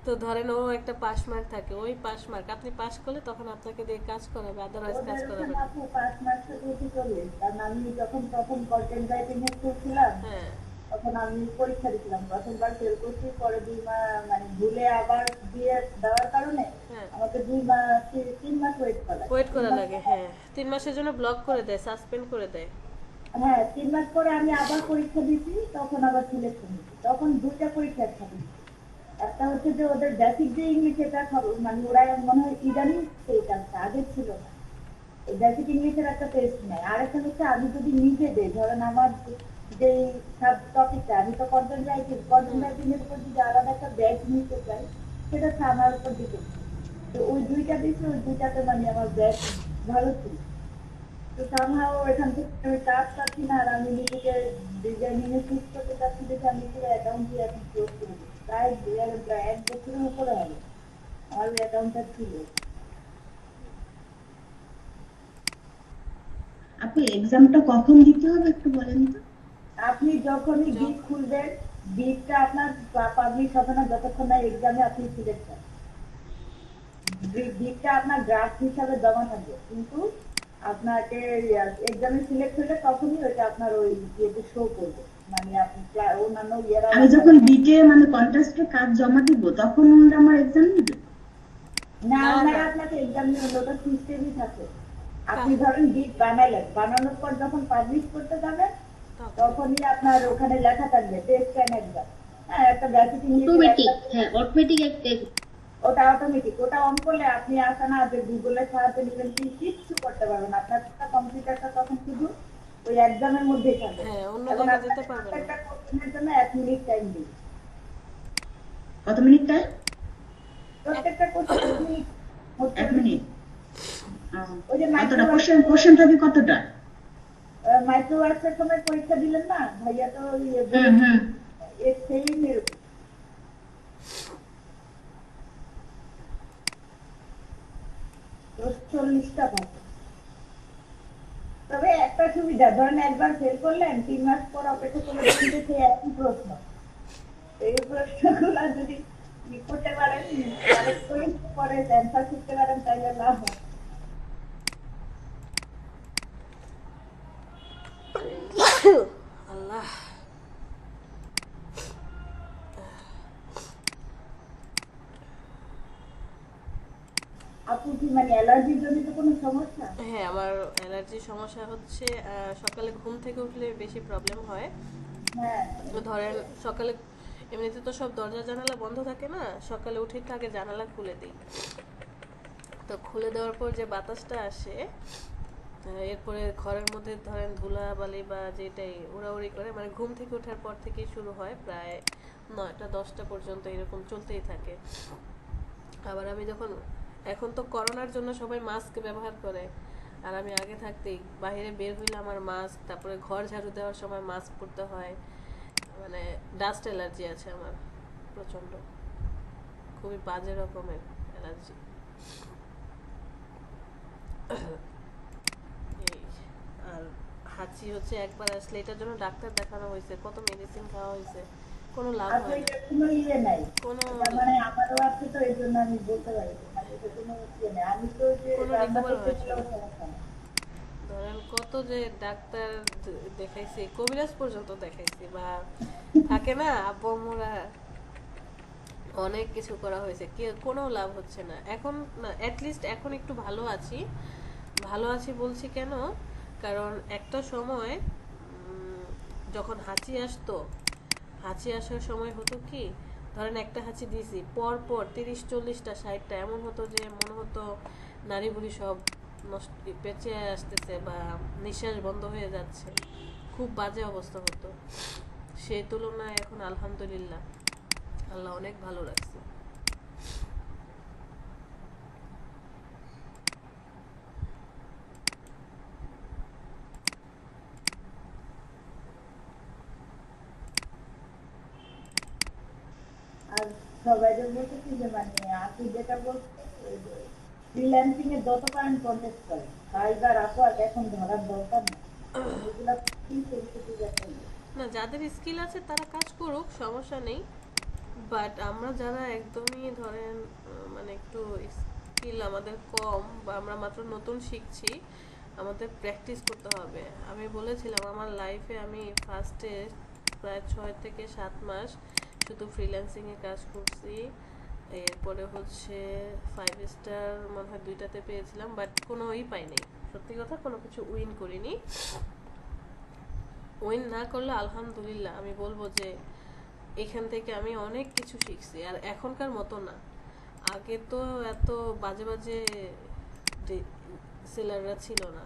তো ধরেন ও একটা পাস মার্ক থাকে, ওই পাস মার্ক আপনি পাস করলে তখন আপনাকে দিয়ে কাজ করাবে, আদারওয়াইজ কাজ করাবে না। আপু 5 মাসের মধ্যে চলে, কারণ আমি যখন প্রথম কন্টেন্ট রাইটিং এ করছিলাম হ্যাঁ তখন আমি পরীক্ষা দিয়েছিলাম, প্রথমবার ফেল করছি, পরে 2 মাস মানে ভুলে আবার দিয়ে দেওয়ার কারণে হ্যাঁ আমাকে 2 মাস 3 মাস ওয়েট করা ওয়েট করা লাগে। হ্যাঁ 3 মাসের জন্য ব্লক করে দেয়, সাসপেন্ড করে দেয়। হ্যাঁ 3 মাস পরে আমি আবার পরীক্ষা দিয়েছি, তখন আবার সিলেকশন হয়েছি, তখন 2টা পরীক্ষা একসাথে দিয়েছি। একটা হচ্ছে যে ওদের বেসিক যে ইংলিশ, এটা মানে ওরা মনে হয় ইদানিং সেইটা আগে ছিল না, এই বেসিক ইংলিশের একটা টেস্ট নেয়। আর একটা হচ্ছে আমি যদি নিজে দেই, ধরেন আমার যে সব টপিকটা, আমি তো কন্টেন্ট রাইটিং এর উপর যদি আলাদা একটা ব্যাচ নিতে চাই সেটা হচ্ছে আমার উপর ডিপেন্ড। তো ওই 2টা দিয়েছি, ওই 2টাতে মানে আমার ব্যাচ ভালো ছিল। তো সামহাও এখান থেকে আমি কাজ পাচ্ছি না, আর আমি নিজেকে ডিজাইনিং এ সুইচ করতে চাচ্ছি, দেখে আমি পুরো অ্যাকাউন্টই এখন ক্লোজ করে দিচ্ছি। প্রায় 1 বছরের উপরে হবে আমার অ্যাকাউন্টটা ছিল। আপু এক্সামটা কখন দিতে হবে একটু বলেন তো? আপনি যখনই গিগ খুলবেন, গিগটা আপনার পাবলিশ হবে না যতক্ষণ না এক্সামে আপনি সিলেক্ট করেন। গিগটা আপনার ড্রাফট হিসাবে জমা থাকবে, কিন্তু আপনাকে এক্সামে সিলেক্ট হলে তখনই ওইটা আপনার ওই ইয়েতে শো করবে, মানে আপনি অন্যান্য ইয়েরা। আমি যখন বিটে মানে কন্ট্রাস্টের কাজ জমা দিব তখন ওরা আমার এক্সাম নেবে? না না, ওনারা না। আপনাকে এক্সাম নেবেন, ওটা সিস্টেমই থাকে। আপনি ধরেন গিফট বানালেন, বানানোর পর যখন পাবলিশ করতে যাবেন তখন তখনই আপনার ওখানে লেখা থাকবে টেস্ট এন্ড এক্সাম। হ্যাঁ, একটা বেসিক ইংলিশের অটোমেটিক, একটা, হ্যাঁ অটোমেটিক একটা ওটা অটোমেটিক, ওটা অন করলে আপনি আসে না যে গুগলের সাহায্যে নিবেন কিচ্ছু করতে পারবেন, আপনার কম্পিউটারটা তখন শুধু ওই এক্সামের মধ্যেই থাকবে। হ্যাঁ, অন্য এবং জায়গায় আপনার যেতে পারবে না। প্রত্যেকটা কোশ্চেনের জন্য 1 মিনিট টাইম দিই, কত মিনিট টাইম? প্রত্যেকটা কোশ্চেন 1 মিনিট, মোট 1 মিনিট? ওই যে কতটা কোশ্চেন থাকে কতটা? মাইক্রোওয়ার্কসের সময় পরীক্ষা দিলেন না ভাইয়া, তো হুম হুম। সেম এরকম 40টা থাকে। তবে একটা সুবিধা, ধরেন একবার ফেল করলেন, 3 মাস পর অপেক্ষা করে দেখুন যে সেই একই প্রশ্ন, এই প্রশ্নগুলো যদি ই করতে পারেন, কারেক্ট করে পরে অ্যান্সার করতে পারেন, তাহলে লাভ হয়। আল্লাহ, আপু কি মানে অ্যালার্জির জনিত কোনো সমস্যা? হ্যাঁ আমার অ্যালার্জির সমস্যা হচ্ছে, সকালে ঘুম থেকে উঠলে বেশি প্রবলেম হয়। হ্যাঁ, ধরেন সকালে এমনিতে তো সব দরজা জানালা বন্ধ থাকে না, সকালে উঠে তো আগে জানালা খুলে দিই। তো খুলে দেওয়ার পর যে বাতাসটা আসে, এরপরে ঘরের মধ্যে ধরেন ধুলাবালি বা যেটাই উড়াউড়ি করে, মানে ঘুম থেকে ওঠার পর থেকেই শুরু হয়, প্রায় 9টা 10টা পর্যন্ত এরকম চলতেই থাকে। আবার আমি যখন, এখন তো করোনার জন্য সবাই মাস্ক ব্যবহার করে, আর আমি আগে থাকতেই বাইরে বের হইলে আমার মাস্ক, তারপরে ঘর ঝাড়ু দেওয়ার সময় মাস্ক পরতে হয়। মানে ডাস্ট অ্যালার্জি আছে আমার প্রচণ্ড, খুবই বাজে রকমের অ্যালার্জি। এই, আর হাঁচি হচ্ছে একবার আসলে, এটার জন্য ডাক্তার দেখানো হয়েছে, কত মেডিসিন খাওয়া হয়েছে, কোনো লাভ আপু হয় না। এটা কোনো ইয়ে নাই, কোনো এটা মানে আমারও আছে, তো এই জন্য আমি বলতে পারি মানে এটা কোনো ইয়ে নেই। আমি তো যে কোনো রান্না রিকভার করতে হয়েছে গেলেও না। সমস্যা নেই। ধরেন কত যে ডাক্তার দেখাইছি, কবিরাজ পর্যন্ত দেখাইছি, বা থাকে না আব্বু আম্মুরা, অনেক কিছু করা হয়েছে, কোনো লাভ হচ্ছে না এখন। না, অ্যাটলিস্ট এখন একটু ভালো আছি। ভালো আছি বলছি কেন, কারণ একটা সময় যখন হাঁচি আসতো, হাঁচি আসার সময় হতো কি, ধরেন একটা হাঁচি দিয়েছি, পর পর 30 40টা 60টা এমন হতো যে মনে হতো নারী বুড়ি সব নষ্ট, পেঁচে আসতেছে বা নিঃশ্বাস বন্ধ হয়ে যাচ্ছে, খুব বাজে অবস্থা হতো। সেই তুলনায় এখন আলহামদুলিল্লাহ, আল্লাহ অনেক ভালো রাখছে। আর সবাই বলতেছি যে মানে আপনি যেটা বলছেন, ফ্রিল্যান্সিং এ যত পারেন কন্টেস্ট করেন, ফাইবার আপওয়ার্ক এখন ধরার দরকার নেই, এগুলা কি সেন্সিটিভ একটা ইয়ে। না, যাদের স্কিল আছে তারা কাজ করুক, সমস্যা নেই। বাট আমরা যারা একদমই ধরেন মানে একটু স্কিল আমাদের কম, বা আমরা মাত্র নতুন শিখছি, আমাদের প্র্যাকটিস করতে হবে। আমি বলেছিলাম আমার লাইফে আমি ফার্স্টে প্রায় 6 থেকে 7 মাস শুধু ফ্রিল্যান্সিংয়ে কাজ করছি। এরপরে হচ্ছে 5 স্টার মনে হয় 2টাতে পেয়েছিলাম, বাট কোনো পাইনি, সত্যি কথা কোনো কিছু উইন করিনি। উইন না করলে আলহামদুলিল্লাহ আমি বলবো যে এখান থেকে আমি অনেক কিছু শিখছি, আর এখনকার মতো না। আগে তো এত বাজে বাজে সেলাররা ছিল না,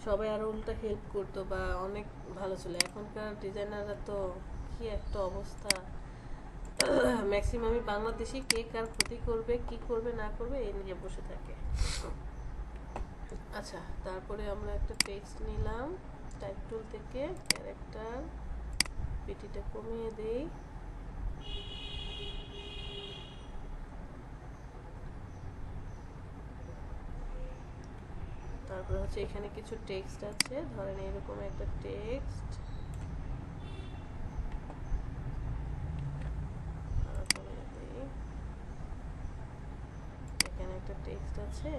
সবাই আরো উল্টা হেল্প করতো বা অনেক ভালো ছিল। এখনকার ডিজাইনাররা তো কি একটা অবস্থা, ম্যাক্সিমামই বাংলাদেশি, কে কার ক্ষতি করবে কি করবে না করবে এই নিয়ে বসে থাকে। আচ্ছা, তারপরে আমরা একটা টেক্সট নিলাম টাইপ টুল থেকে, ক্যারেক্টার, পিটিটা কমিয়ে দেই। তারপরে হচ্ছে এখানে কিছু টেক্সট আছে, ধরেন এরকম একটা টেক্সট, এখানে একটা টেক্সট আছে,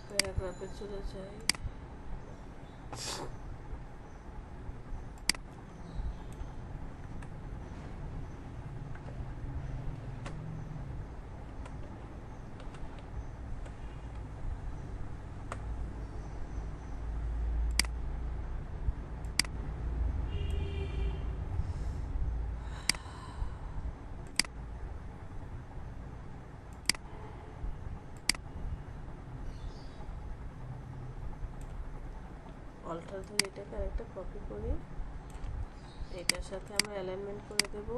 প্যারাগ্রাফে চলে যাই। অল্টার ধরে এটাকে আরেকটা কপি করি, এটার সাথে আমরা অ্যালাইনমেন্ট করে দেব,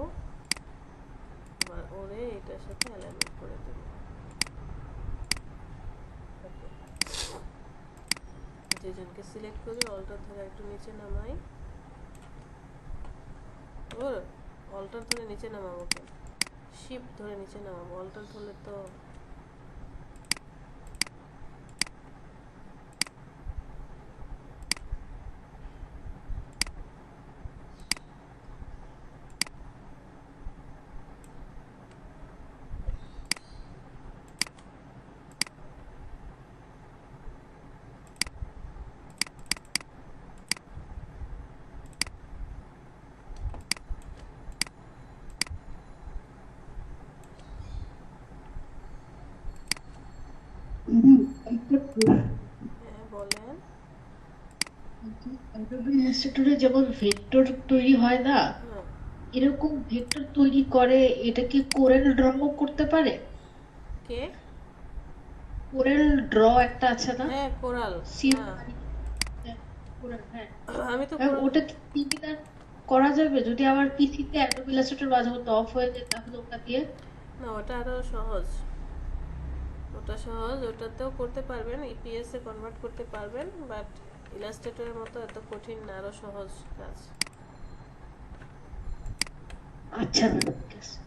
আবার ওরে এটার সাথে অ্যালাইনমেন্ট করে দেব। যেজনকে সিলেক্ট করি, অল্টার ধরে একটু নিচে নামাই, ওর অল্টার ধরে নিচে নামাবো কেন, শিফট ধরে নিচে নামাবো, অল্টার ধরলে তো হ্যাঁ বলেন। অ্যাডোবি ইলাস্ট্রেটরে যেমন ভেক্টর তৈরি হয় না, হ্যাঁ এরকম ভেক্টর তৈরি করে এটা কি কোরেল ড্র করতে পারে? কে? কোরেল ড্র একটা আছে না, হ্যাঁ কোরাল। সিএম হ্যাঁ কোরেল, হ্যাঁ আমি তো হ্যাঁ, কোরাল, ওটা কি সিমিলার করা যাবে? যদি আমার পিসিতে অ্যাডোবি ইলাস্ট্রেটর মাঝে মধ্যে অফ হয়ে যায় তাহলে ওটা দিয়ে না ওটা আরো সহজ, ওটা সহজ, ওটাতেও করতে পারবেন, ইপিএস এ কনভার্ট করতে পারবেন, বাট ইলাস্ট্রেটরের মতো এত কঠিন না, আরো সহজ কাজ। আচ্ছা ঠিক আছে।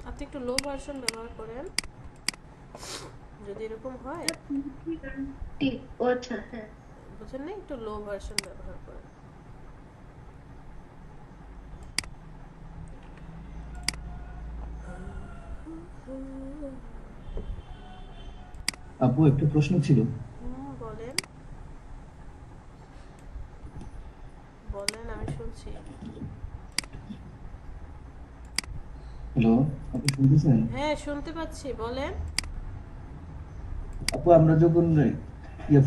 আপনি একটু লো ভার্সন ব্যবহার করেন, যদি এরকম হয়, ঠিক, ও আচ্ছা হ্যাঁ। বুঝেন না, একটু লো ভার্সন ব্যবহার করেন। আপু একটা প্রশ্ন ছিল। বলেন বলেন, আমি শুনছি। হ্যালো, আপু শুনতেছেন? হ্যাঁ শুনতে পাচ্ছি, বলেন। আপু আমরা যখন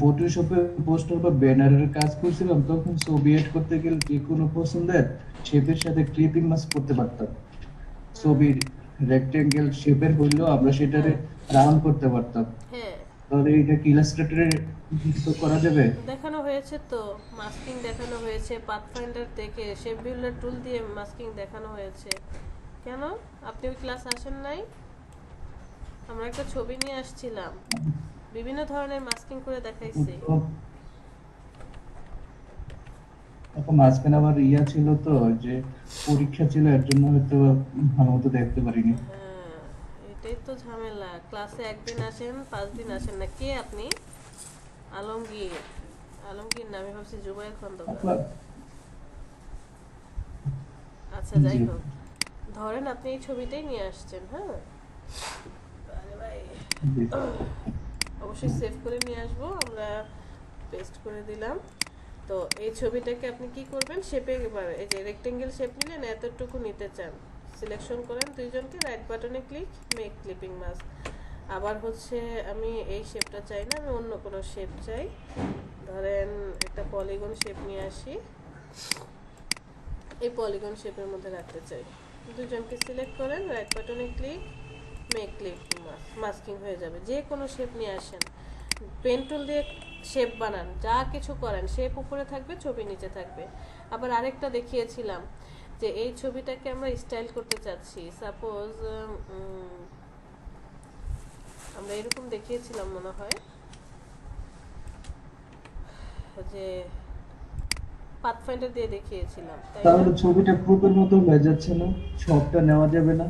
ফটোশপে পোস্টার বা ব্যানারের কাজ করছিলাম তখন ছবি এড করতে গেলে যে কোনো পছন্দের শেপের সাথে ক্লিপিং মাস্ক করতে পারতাম। ছবির রেক্টেঙ্গেল শেপের হইলেও আমরা সেটারে রাউন্ড করতে পারতাম। হ্যাঁ তাহলে এটা কি ইলাস্ট্রেটরে তো করা যাবে? দেখানো হয়েছে তো, মাস্কিং দেখানো হয়েছে, পাথফাইন্ডার থেকে শেপ বিল্ডার টুল দিয়ে মাস্কিং দেখানো হয়েছে। কেন আপনি ওই ক্লাস আসেন নাই? আমরা একটা ছবি নিয়ে আসছিলাম, বিভিন্ন ধরনের মাস্কিং করে দেখাইছি। আপু মাঝখানে আমার ইয়া ছিল তো, যে পরীক্ষা ছিল, এর জন্য হয়তো ভালো মতো দেখতে পারিনি। হ্যাঁ এটাই তো ঝামেলা, ক্লাসে একদিন আসেন 5 দিন আসেন না। কে আপনি? আলমগীর? আলমগীর না, আমি ভাবছি জুবাইর খন্দকার। আপু, আচ্ছা যাই হোক, ধরেন আপনি এই ছবিটাই নিয়ে আসছেন, হ্যাঁ আরে ভাই, জি। অবশ্যই সেভ করে নিয়ে আসবো, আমরা পেস্ট করে দিলাম। তো এই ছবিটাকে আপনি কি করবেন, শেপে এবার এই যে রেক্টেঙ্গেল শেপ নিলেন, এতটুকু নিতে চান, সিলেকশন করেন দুইজনকে, রাইট বাটনে ক্লিক, মেক ক্লিপিং মাস্ক। আবার হচ্ছে আমি এই শেপটা চাই না, আমি অন্য কোনো শেপ চাই, ধরেন একটা পলিগন শেপ নিয়ে আসি, এই পলিগন শেপের মধ্যে রাখতে চাই। দুজনকে সিলেক্ট করেন, রাইট বাটনে click, make clipping mask, masking হয়ে যাবে। যে কোনো শেপ নিয়ে আসেন, পেন টুল দিয়ে শেপ বানান, যা কিছু করেন, শেপ উপরে থাকবে, ছবি নিচে থাকবে। আবার আরেকটা দেখিয়েছিলাম যে এই ছবিটাকে আমরা স্টাইল করতে চাচ্ছি, সাপোজ আমরা এরকম দেখিয়েছিলাম মনে হয়, যে পাথফাইন্ডার দিয়ে দেখিয়েছিলাম, তাই না? তাহলে ছবিটা গ্রুপের মতো হয়ে যাচ্ছে না, সবটা নেওয়া যাবে না?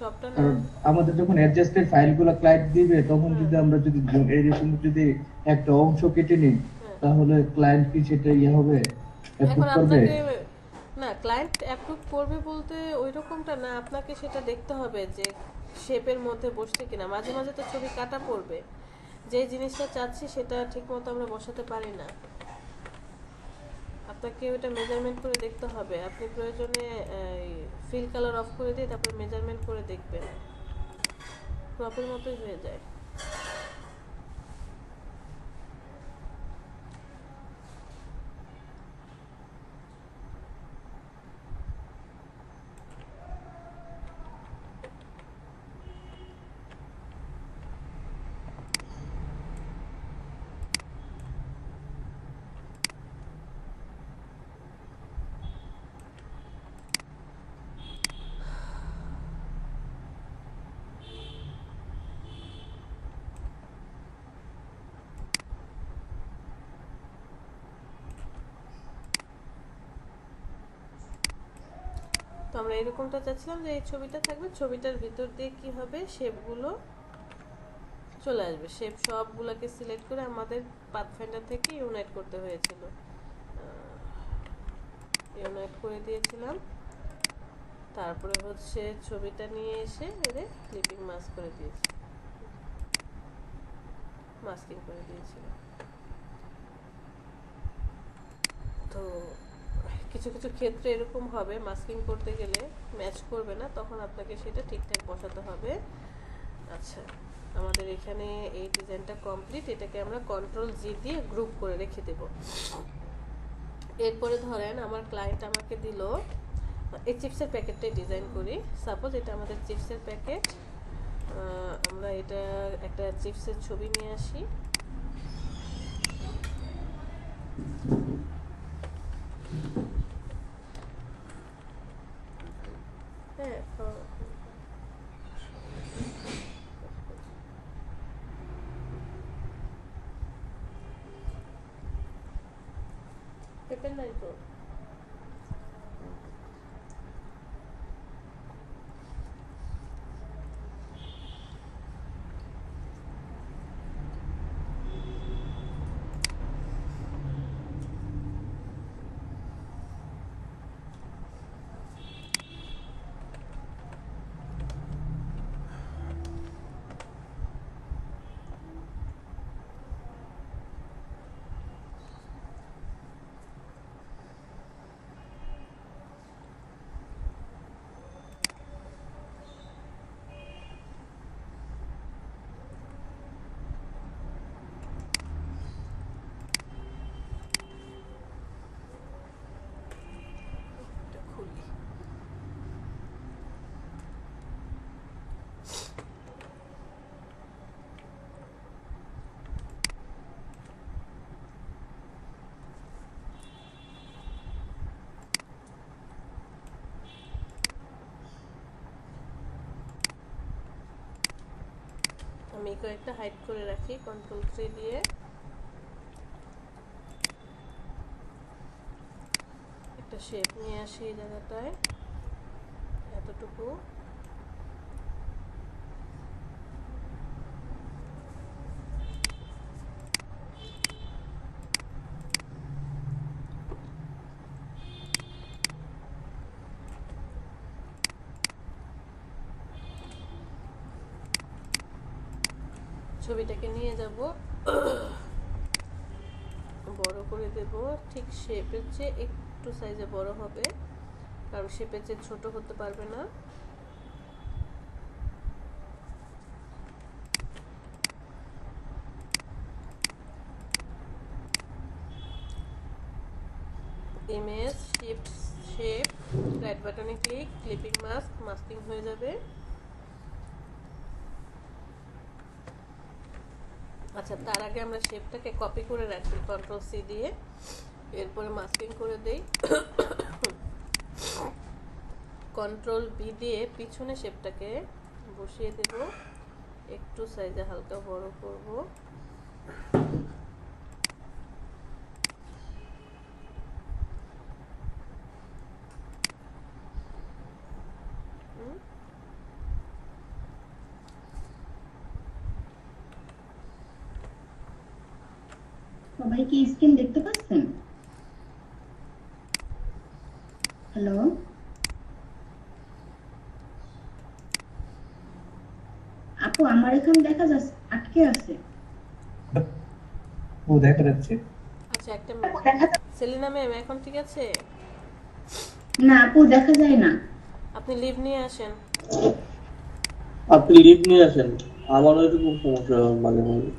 সবটা না, কারণ আমাদের যখন অ্যাডজাস্টেড ফাইলগুলো ক্লায়েন্ট দিবে তখন যদি আমরা যদি এইরকম যদি একটা অংশ কেটে নিই, তাহলে ক্লায়েন্ট কি সেটা ইয়ে হবে, এখন অ্যাপ্রুভ করবে? আপনাকে না, ক্লায়েন্ট অ্যাপ্রুভ করবে বলতে ওই রকমটা না, আপনাকে সেটা দেখতে হবে যে শেপের মধ্যে বসছে কিনা। মাঝে মাঝে তো ছবি কাটা পড়বে, যে জিনিসটা চাচ্ছি সেটা ঠিকমতো আমরা বসাতে পারি না। আপনাকে ওটা মেজারমেন্ট করে দেখতে হবে। আপনি প্রয়োজনে ফিল কালার অফ করে দিয়ে তারপর মেজারমেন্ট করে দেখবেন, ক্রপের মতোই হয়ে যায়। তো আমরা এরকমটা চাচ্ছিলাম যে এই ছবিটা থাকবে, ছবিটার ভিতর দিয়ে কি হবে, শেপগুলো চলে আসবে। শেপ সবগুলোকে সিলেক্ট করে আমাদের পাথফাইন্ডার থেকে ইউনাইট করতে হয়েছিল, ইউনাইট করে দিয়েছিলাম। তারপরে হচ্ছে ছবিটা নিয়ে এসে এর ক্লিপিং মাস্ক করে দিয়েছি, মাস্কিং করে দিয়েছিলাম। তো কিছু কিছু ক্ষেত্রে এরকম হবে, মাস্কিং করতে গেলে ম্যাচ করবে না, তখন আপনাকে সেটা ঠিকঠাক বসাতে হবে। আচ্ছা, আমাদের এখানে এই ডিজাইনটা কমপ্লিট। এটাকে আমরা কন্ট্রোল জি দিয়ে গ্রুপ করে রেখে দেব। এরপরে ধরেন আমার ক্লায়েন্ট আমাকে দিল এই চিপসের প্যাকেটটাই ডিজাইন করি। সাপোজ এটা আমাদের চিপসের প্যাকেট, আমরা এটা একটা চিপসের ছবি নিয়ে আসি। হ্যাঁ, পেপের নাই তো। খুলি। আমি কয়েকটা হাইড করে রাখি কন্ট্রোল 3 দিয়ে। একটা শেপ নিয়ে আসি এই জায়গাটায়, এতটুকু। ছবিটাকে নিয়ে যাব, বড় করে দেব, ঠিক শেপের চেয়ে একটু সাইজে বড় হবে, কারণ শেপের চেয়ে ছোট হতে পারবে না। ইমেজ শিফট শেপ, রাইট বাটনে ক্লিক, ক্লিপিং মাস্ক, মাস্কিং হয়ে যাবে। আচ্ছা, তার আগে আমরা শেপটাকে কপি করে রাখি কন্ট্রোল সি দিয়ে, এরপরে মাস্কিং করে দেই। কন্ট্রোল বি দিয়ে পিছনে শেপটাকে বসিয়ে দেব, একটু সাইজে হালকা বড় করব। সবাই কি স্ক্রিন দেখতে পাচ্ছেন? হ্যালো, আপু আমার এখানে দেখা যাচ্ছে আটকে আছে। ও দেখা যাচ্ছে। আচ্ছা একটা মিনিট, সেলিনা ম্যাম এখন ঠিক আছে? না আপু দেখা যায় না। আপনি লিভ নিয়ে আসেন। আপনি লিভ নিয়ে আসেন, আমারও একটু খুব সমস্যা হয় মাঝে মাঝে।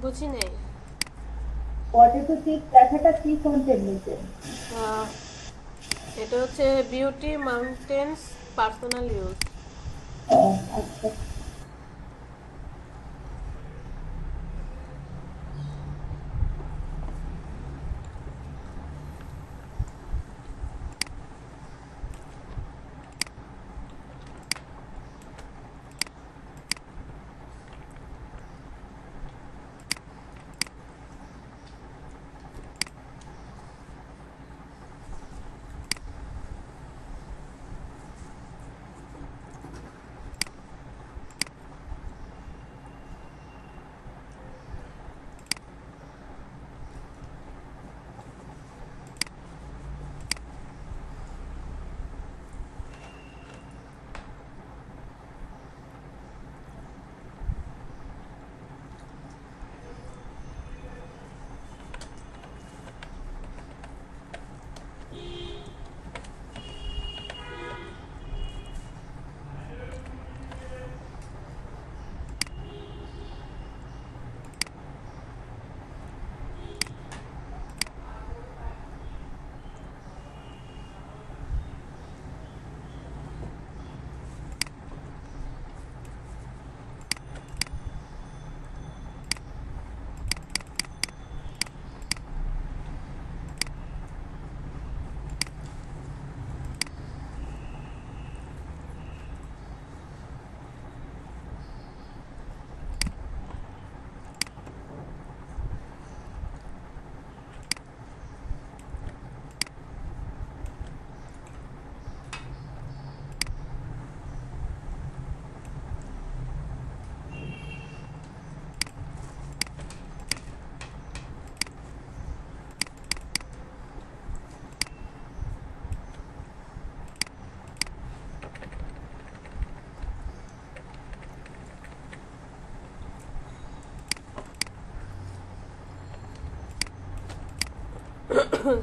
বুঝি নেই। পটেটো চিপস লেখাটা কি ফন্টের নিচে? আহ, এটা হচ্ছে বিউটি মাউন্টেন্স পার্সোনাল ইউজ। ও, আচ্ছা।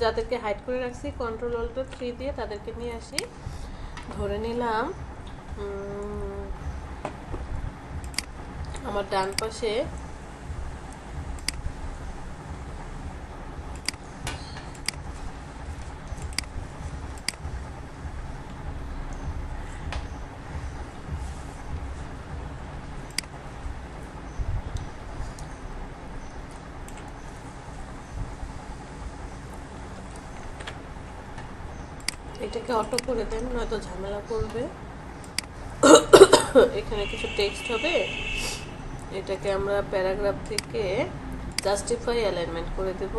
যাদেরকে হাইড করে রাখছি কন্ট্রোল অল্ট 3 দিয়ে তাদেরকে নিয়ে আসি। ধরে নিলাম আমার ডান পাশে এটাকে অটো করে দেন, নয়তো ঝামেলা করবে। এখানে কিছু টেক্সট হবে, এটাকে আমরা প্যারাগ্রাফ থেকে জাস্টিফাই অ্যালাইনমেন্ট করে দেব।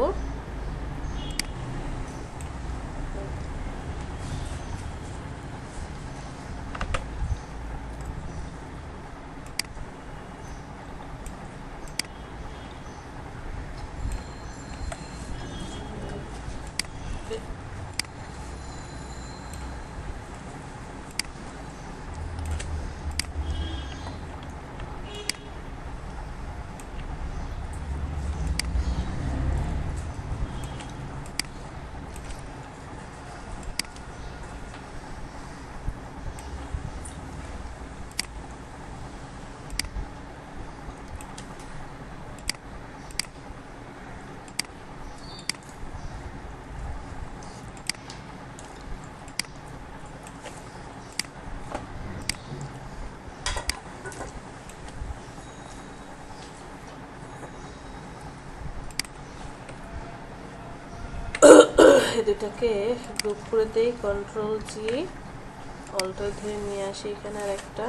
দুটাকে গ্রুপ করে দেই, কন্ট্রোল জি, অল্টার ধরে নিয়ে আসি এখানে আর একটা।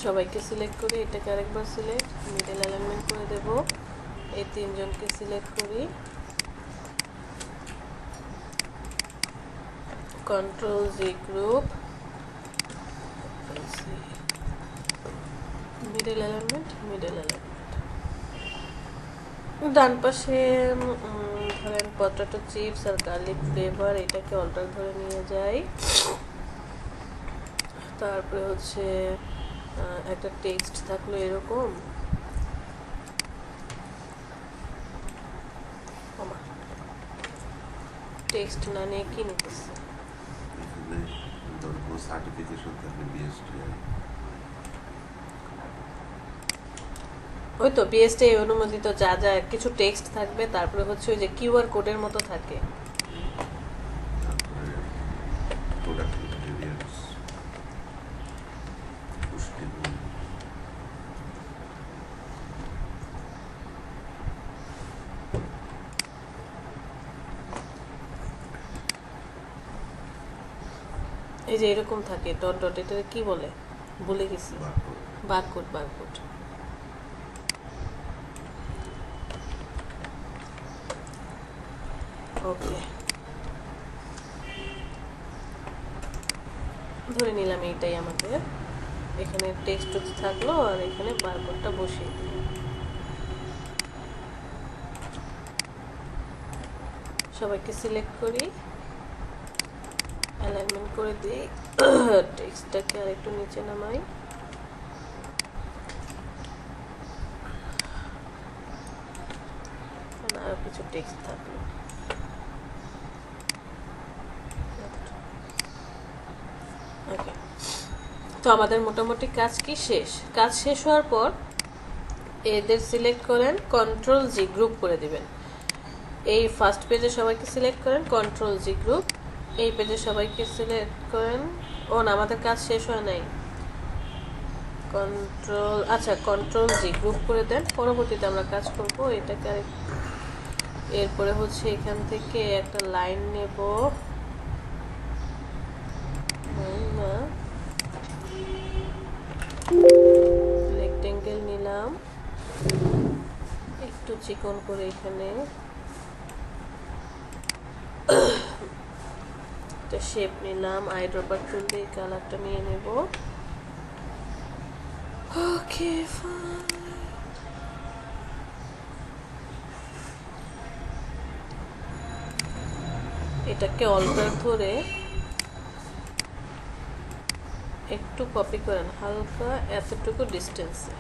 সবাইকে সিলেক্ট করি, এটাকে আরেকবার সিলেক্ট, মিডল অ্যালাইনমেন্ট করে দেব। এই তিনজনকে সিলেক্ট করি, control G group, middle alignment, middle alignment. ডান পাশে ধরেন পটেটো চিপস আর গার্লিক ফ্লেভার, এটাকে অল্টার ধরে নিয়ে যাই। তারপরে হচ্ছে একটা টেক্সট থাকলো এরকম, টেক্সট না নিয়ে কি নিতেছে, ওই তো বিএসটি অনুমোদিত যা যা কিছু টেক্সট থাকবে, তারপরে হচ্ছে ওই যে কিউআর কোডের মতো থাকে। এই যে এরকম থাকে ডট ডট, এটা কি বলে ভুলে গেছি, বারকোড, বারকোড। ওকে, ধরে নিলাম এইটাই আমাদের, এখানে টেক্সট থাকলো আর এখানে বারকোডটা বসিয়ে দিই। সবাইকে সিলেক্ট করি, অ্যালাইনমেন্ট করে দিই, টেক্সটটাকে আরেকটু নিচে নামাই। আরো কিছু টেক্সট থাকলো। ওকে, তো আমাদের মোটামুটি কাজ কি শেষ। কাজ শেষ হওয়ার পর এদের সিলেক্ট করেন, কন্ট্রোল জি গ্রুপ করে দিবেন। এই ফার্স্ট পেজে সবাইকে সিলেক্ট করেন, কন্ট্রোল জি গ্রুপ। এই পেজে সবাইকে সিলেক্ট করেন। ও না, আমাদের কাজ শেষ হয় নাই। কন্ট্রোল, আচ্ছা, কন্ট্রোল জি গ্রুপ করে দেন, পরবর্তীতে আমরা কাজ করব এটাকে। এরপরে হচ্ছে এখান থেকে একটা লাইন নেব, রেক্টেঙ্গেল নিলাম, একটু চিকন করে এখানে একটা শেপ নিলাম, আইড্রপার টুল দিয়ে কালারটা নিয়ে নেব। ওকে, এটাকে অল্টার ধরে একটু কপি করেন হালকা এতটুকু ডিস্টেন্সে,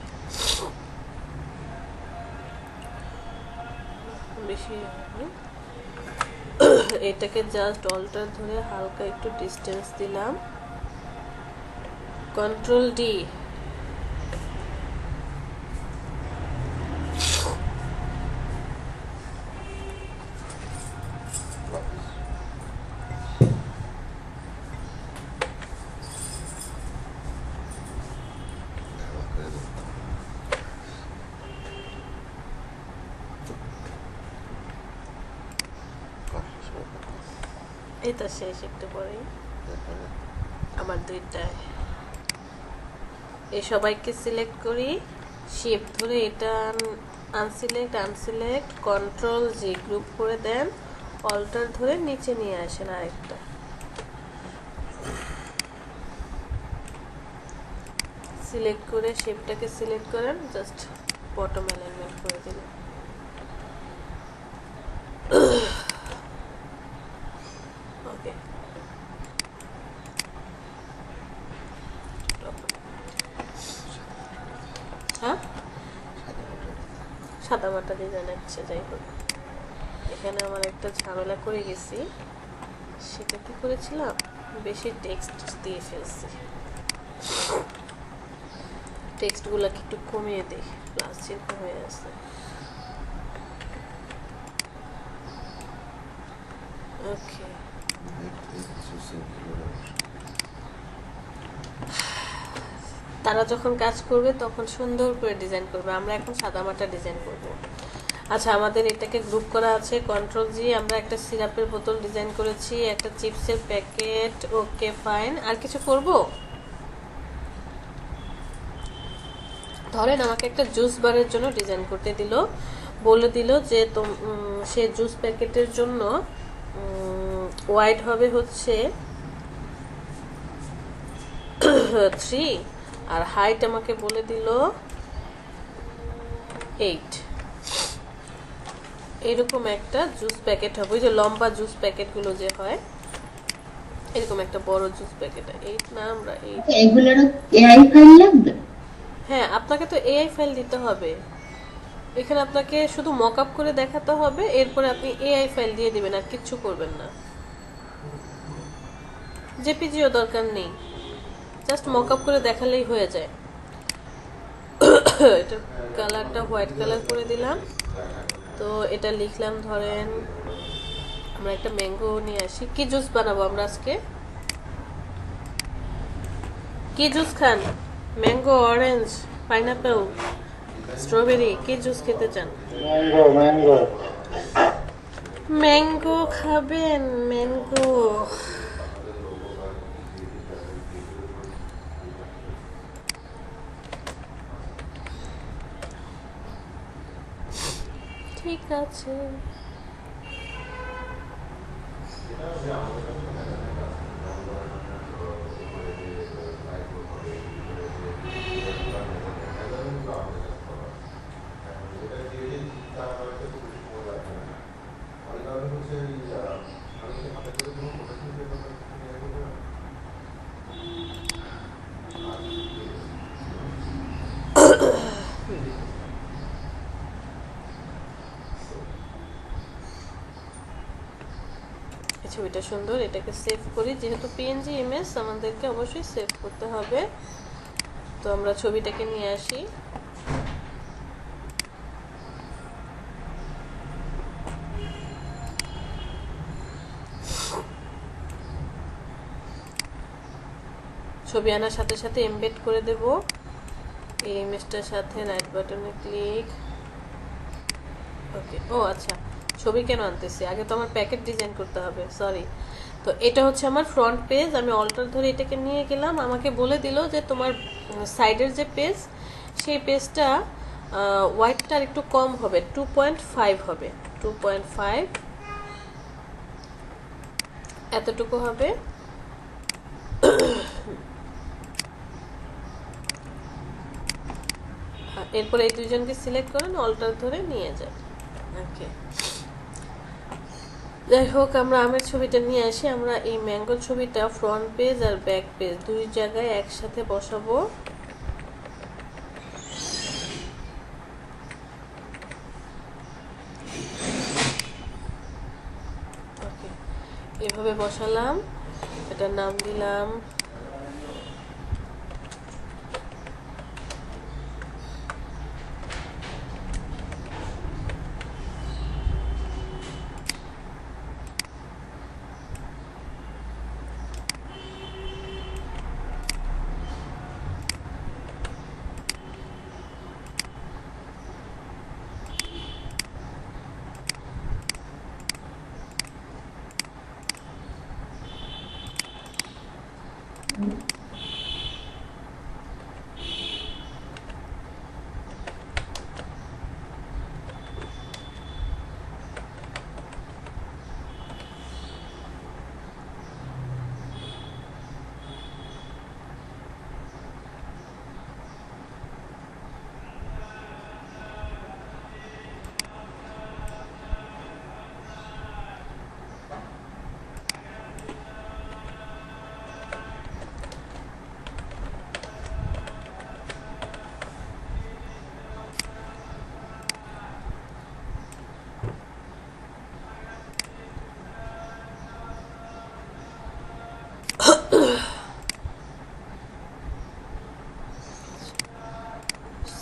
বেশি হয়নি। এটাকে জাস্ট অল্টার ধরে হালকা একটু ডিস্টেন্স দিলাম, কন্ট্রোল ডি। এটা শেষ, একটু পরেই আমার দুইটায়। এই সবাইকে সিলেক্ট করি, শেপ ধরে এটা আনসিলেক্ট কন্ট্রোল জি, গ্রুপ করে দেন, অল্টার ধরে নিচে নিয়ে আসেন আরেকটা, সিলেক্ট করে শেপটাকে সিলেক্ট করেন, জাস্ট বটম অ্যালাইনমেন্ট করে দিলেন। ওকে, হ্যাঁ সাদা মাটা ডিজাইন আছে। যাই হোক, এখানে আমার একটা ঝামেলা করে গেছি, সেটা কি করেছিলাম, বেশি টেক্সট দিয়ে ফেলছি। টেক্সটগুলোকে একটু কমিয়ে দিই, প্লাস চিহ্ন হয়ে আছে। ওকে, তারা যখন কাজ করবে তখন সুন্দর করে ডিজাইন করবে, আমরা এখন সাদামাটা ডিজাইন করব। আচ্ছা, আমাদের এটাকে গ্রুপ করা আছে, কন্ট্রোল জি। আমরা একটা সিরাপের বোতল ডিজাইন করেছি, একটা চিপসের প্যাকেট, ওকে ফাইন। আর কিছু করব? ধরেন আমাকে একটা জুস বারের জন্য ডিজাইন করতে দিল, বলে দিল যে সে জুস প্যাকেটের জন্য ওয়াইড হবে হচ্ছে 3, আর হাইট আমাকে বলে দিল 8। এরকম একটা জুস প্যাকেট হবে, ওই যে লম্বা জুস প্যাকেটগুলো যে হয়, এরকম একটা বড় জুস প্যাকেট। 8 না, আমরা 8। এগুলোরও এআই ফাইল লাগবে? হ্যাঁ, আপনাকে তো এআই ফাইল দিতে হবে। এখানে আপনাকে শুধু মক আপ করে দেখাতে হবে, এরপরে আপনি এআই ফাইল দিয়ে দিবেন, আর কিচ্ছু করবেন না। জেপিজিও দরকার নেই, জাস্ট মক আপ করে দেখালেই হয়ে যায়। এটা কালারটা হোয়াইট কালার করে দিলাম। তো এটা লিখলাম, ধরেন আমরা একটা ম্যাঙ্গো নিয়ে আসি। কি জুস বানাবো আমরা আজকে? কি জুস খান? ম্যাঙ্গো, অরেঞ্জ, পাইনাপেল, স্ট্রবেরি, কি জুস খেতে চান? ম্যাঙ্গো খাবেন? ম্যাঙ্গো। ঠিক আছে, ছবিটা সুন্দর। এটাকে সেভ করি, যেহেতু পিএনজি ইমেজ আমাদেরকে অবশ্যই সেভ করতে হবে। তো আমরা ছবিটাকে নিয়ে আসি, ছবি আনার সাথে সাথে এমবেড করে দেব। এই ইমেজটার সাথে রাইট বাটনে ক্লিক। ওকে, ও আচ্ছা, ছবি কেন আনতেছি, আগে তো আমার প্যাকেট ডিজাইন করতে হবে, সরি। তো এটা হচ্ছে আমার ফ্রন্ট পেজ, আমি অল্টার ধরে এটাকে নিয়ে গেলাম। আমাকে বলে দিল যে তোমার সাইডের যে পেজ, সেই পেজটা ওয়াইডটা একটু কম হবে, 2.5 হবে, 2.5 এতটুকু হবে। এরপর এই দুইজনকে সিলেক্ট করেন, অল্টার ধরে নিয়ে যান। ওকে, যাই হোক, আমরা আমের ছবিটা নিয়ে আসি। আমরা এই ম্যাঙ্গোর ছবিটা ফ্রন্ট পেজ আর ব্যাক পেজ দুই জায়গায় একসাথে বসাবো। ওকে, এভাবে বসালাম। এটার নাম দিলাম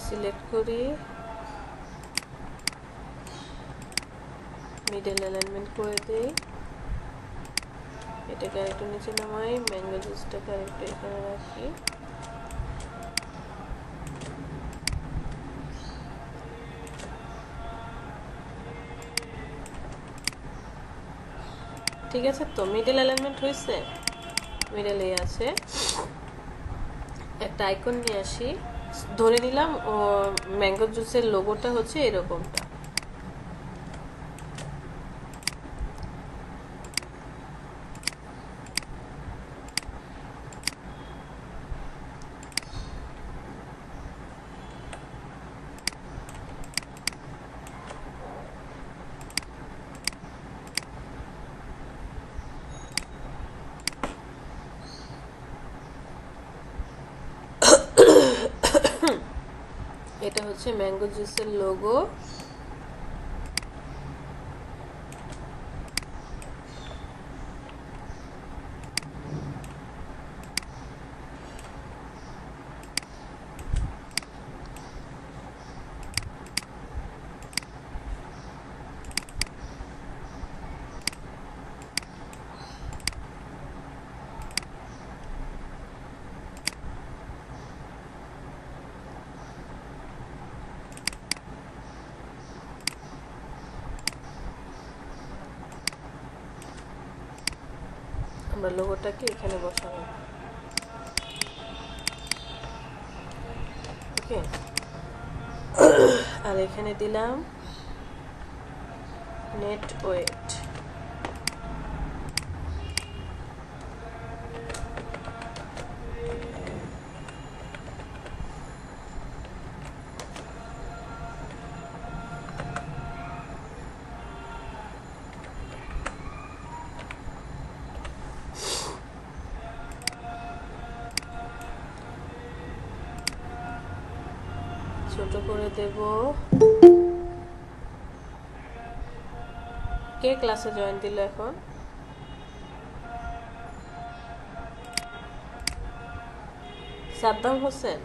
সিলেক্ট করি, মিডল অ্যালাইনমেন্ট করে দিই, এটাকে আরেকটু নিচে নামাই, ম্যাঙ্গো জুসটাকে আরেকটু এখানে রাখি। ঠিক আছে, তো মিডল অ্যালাইনমেন্ট হয়েছে, মিডলে আছে। একটা আইকন নিয়ে আসি, ধরে নিলাম ও ম্যাঙ্গো জুসের লোগোটা হচ্ছে এরকমটা। এটা হচ্ছে ম্যাঙ্গো জুসের লোগো। আমরা লোগোটাকে এখানে বসাবো। ওকে, আর এখানে দিলাম নেট ওয়েট। ছোট করে দেব। কে ক্লাসে জয়েন দিল এখন? সাদ্দাম হোসেন।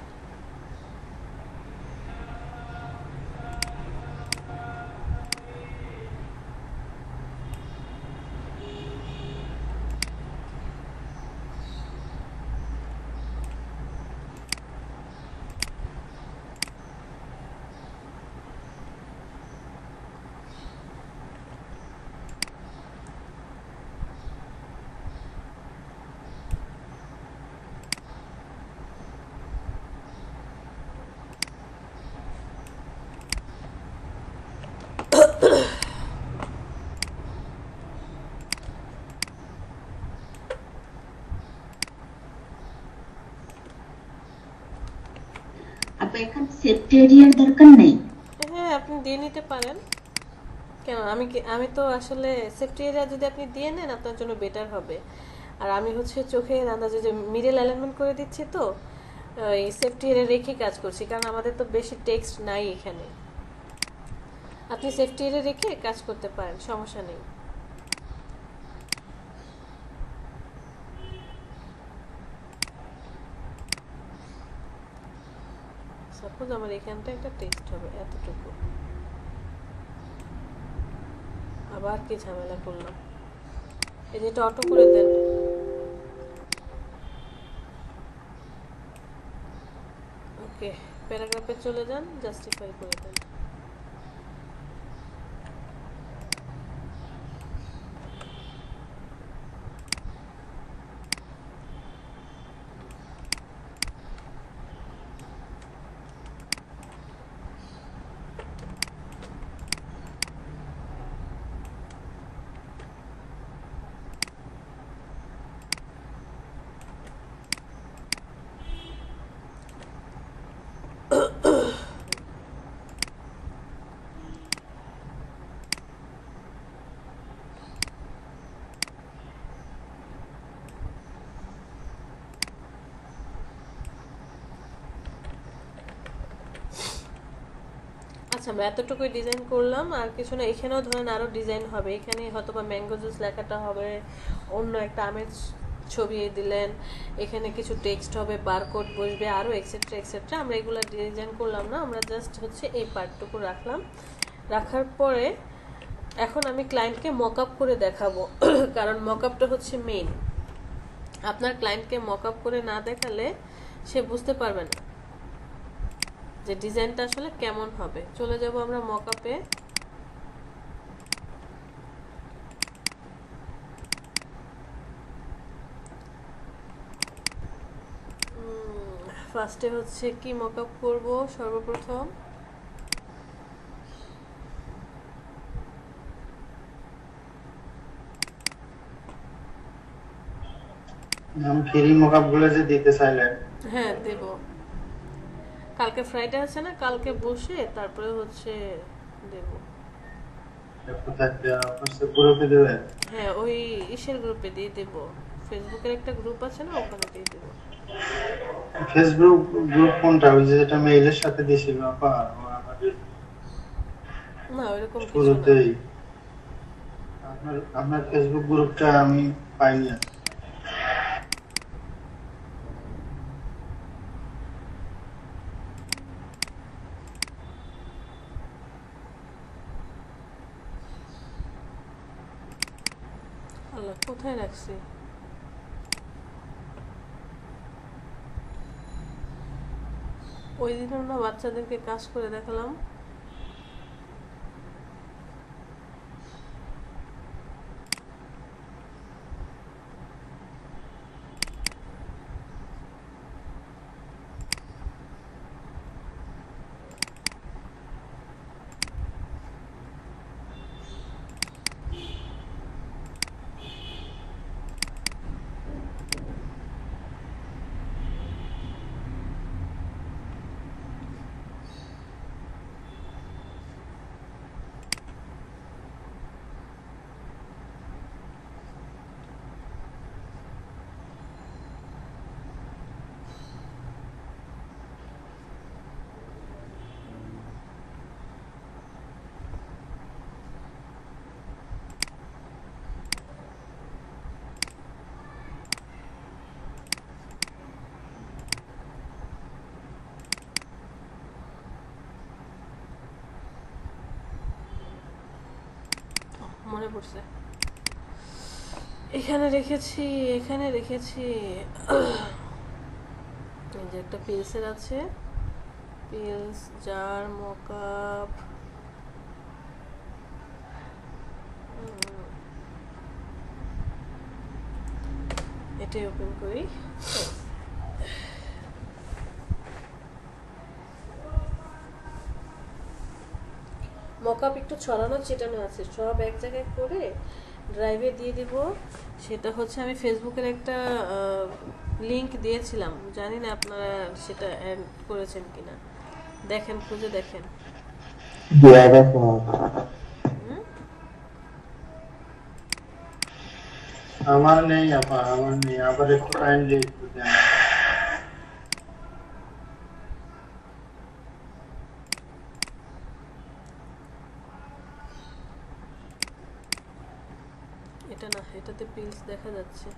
আপু এখানে সেফটি এরিয়ার দরকার নেই? হ্যাঁ, আপনি দিয়ে নিতে পারেন। কেন আমি তো আসলে সেফটি এরিয়া যদি আপনি দিয়ে নেন আপনার জন্য বেটার হবে। আর আমি হচ্ছে চোখের আন্দাজে যে মিডল অ্যালাইনমেন্ট করে দিচ্ছি, তো এই সেফটি এরিয়া রেখে কাজ করছি, কারণ আমাদের তো বেশি টেক্সট নাই এখানে। আপনি সেফটি এরিয়া রেখে কাজ করতে পারেন, সমস্যা নেই। সাপোজ আমার এখানটা একটা টেক্সট হবে এতটুকু, আবার কি ঝামেলা করলাম। এই যে এটা অটো করে দেন। ওকে, প্যারাগ্রাফে চলে যান, জাস্টিফাই করে দেন। আচ্ছা, আমরা এতটুকুই ডিজাইন করলাম, আর কিছু না। এখানেও ধরেন আরো ডিজাইন হবে, এখানে হয়তো বা ম্যাঙ্গো জুস লেখাটা হবে, অন্য একটা আমের ছবি দিলেন, এখানে কিছু টেক্সট হবে, বারকোড বসবে, আরো এক্সেট্রা এক্সেট্রা। আমরা এগুলো ডিজাইন করলাম না, আমরা জাস্ট হচ্ছে এই পার্টটুকু রাখলাম। রাখার পরে এখন আমি ক্লায়েন্টকে মক আপ করে দেখাবো কারণ মক আপটা হচ্ছে মেইন। আপনার ক্লায়েন্টকে মক আপ করে না দেখালে সে বুঝতে পারবে না যে ডিজাইনটা আসলে কেমন হবে। চলে যাব আমরা মকআপে। ফার্স্টে হচ্ছে কি মকআপ করব সর্বপ্রথম। আমি ফ্রি মকআপ গুলো যে দিতে চাইলেন, হ্যাঁ দেব। কালকে ফ্রাইডে আছে না, কালকে বসে তারপরে হচ্ছে দেব। কোথায় হোয়াটসঅ্যাপ গ্রুপে দেবেন? হ্যাঁ, ওই ইসের গ্রুপে দিয়ে দেব, ফেসবুকের একটা গ্রুপ আছে না, ওখানে দিয়ে দেব। ফেসবুক গ্রুপ কোনটা? ওই যে যেটা মেইলের সাথে দিয়েছিল আপা আমাদের না ওইরকম কিছু না। শুরুতেই। আপনার ফেসবুক গ্রুপটা আমি পাইনি। আল্লাহ, কোথায় রাখছি? ওই দিন আমরা বাচ্চাদেরকে কাজ করে দেখালাম। মনে পড়ছে, এখানে রেখেছি, এখানে রেখেছি। এই যে একটা পেন্সিল আছে, পিলস জার মকআপ। এটাই ওপেন করি। মকআপ একটু ছড়ানো ছিটানো আছে, সব এক জায়গায় করে ড্রাইভে দিয়ে দিব। সেটা হচ্ছে আমি ফেসবুকের একটা লিংক দিয়েছিলাম, জানি না আপনারা সেটা অ্যাড করেছেন কিনা, দেখেন, খুঁজে দেখেন। আমার নেই আপা, আমার নেই, আবার একটু কাইন্ডলি একটু দেন। এটা না, এটাতে পিলস দেখা যাচ্ছে।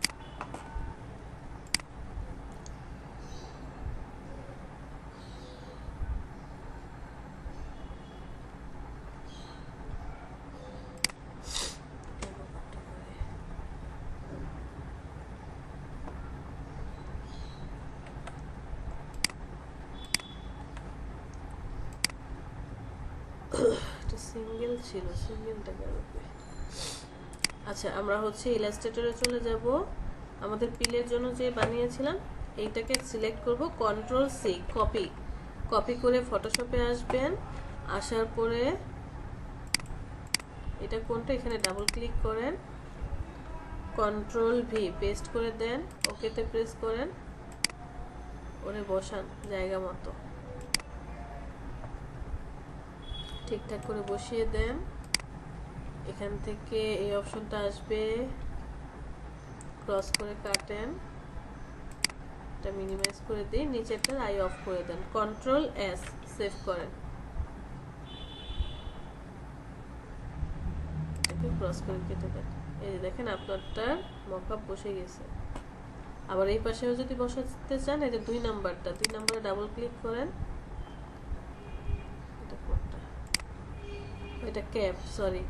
এটা সিঙ্গেল ছিল, সিঙ্গেলটা গেল। আচ্ছা, আমরা হচ্ছে ইলাস্ট্রেটরে চলে যাব। আমাদের পিলের জন্য যে বানিয়েছিলাম এইটাকে সিলেক্ট করব, কন্ট্রোল সি, কপি। কপি করে ফটোশপে আসবেন। আসার পরে এটা কোনটা, এখানে ডাবল ক্লিক করেন, কন্ট্রোল ভি পেস্ট করে দেন, ওকেতে প্রেস করেন, ওরে বসান জায়গা মতো, ঠিকঠাক করে বসিয়ে দেন। এখান থেকে এই অপশনটা আসবে, ক্রস করে কাটেন, এটা মিনিমাইজ করে দিই, নিচেরটা আই অফ করে দেন, কন্ট্রোল এস সেভ করেন, এটাকে ক্রস করে কেটে দেন। এই যে দেখেন আপনারটা মকআপ বসে গেছে। আবার এই পাশেও যদি বসাতে চান, এই যে 2 নাম্বারটা, 2 নাম্বারে ডাবল ক্লিক করেন, এটা কোনটা, এটা ক্যাপ, সরি,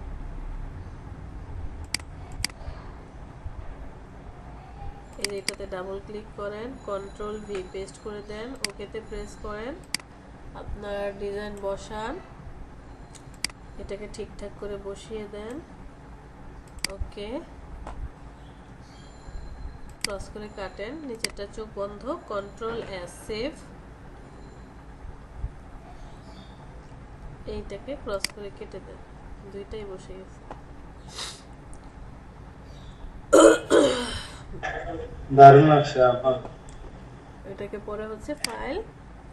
এই যে এটাতে ডাবল ক্লিক করেন, কন্ট্রোল ভি পেস্ট করে দেন, ওকেতে প্রেস করেন, আপনার ডিজাইন বসান, এটাকে ঠিকঠাক করে বসিয়ে দেন, ওকে, ক্রস করে কাটেন, নিচেরটা চোখ বন্ধ, কন্ট্রোল এস সেভ, এইটাকে ক্রস করে কেটে দেন, দুইটাই বসে গেছে। দারুণ লাগছে আপা। এটাকে পরে হচ্ছে ফাইল,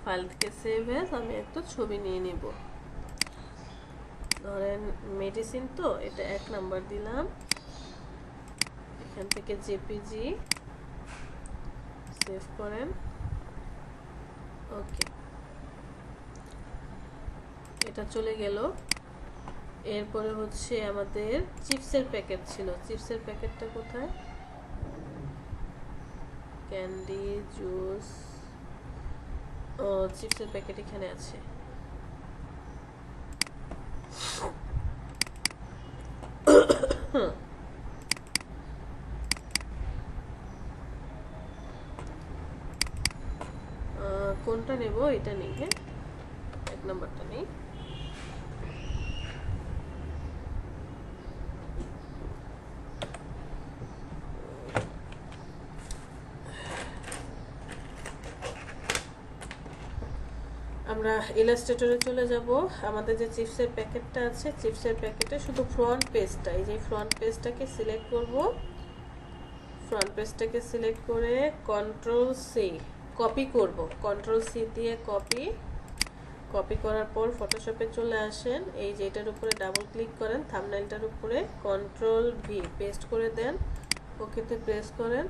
ফাইল থেকে সেভ অ্যাজ, আমি একটা ছবি নিয়ে নিব, ধরেন মেডিসিন, তো এটা 1 নাম্বার দিলাম, এখান থেকে জেপিজি সেভ করেন, ওকে, এটা চলে গেল। এরপরে হচ্ছে আমাদের চিপসের প্যাকেট ছিল, চিপসের প্যাকেটটা কোথায়, ক্যান্ডি জুস, ও চিপসের প্যাকেট এখানে আছে। কোনটা নেব, এটা নেই, হ্যাঁ 1 নাম্বারটা নেই। আমরা ইলাস্ট্রেটরে চলে যাব। আমাদের যে চিপসের প্যাকেটটা আছে, চিপসের প্যাকেটে শুধু ফ্রন্ট পেজটা, এই যে ফ্রন্ট পেজটাকে সিলেক্ট করব, ফ্রন্ট পেজটাকে সিলেক্ট করে কন্ট্রোল সি কপি করব, কন্ট্রোল সি দিয়ে কপি, কপি করার পর ফটোশপে চলে আসেন, এই যে এটার উপরে ডাবল ক্লিক করেন, থাম্বনেইলটার উপরে কন্ট্রোল ভি পেস্ট করে দেন, ওকেতে প্রেস করেন,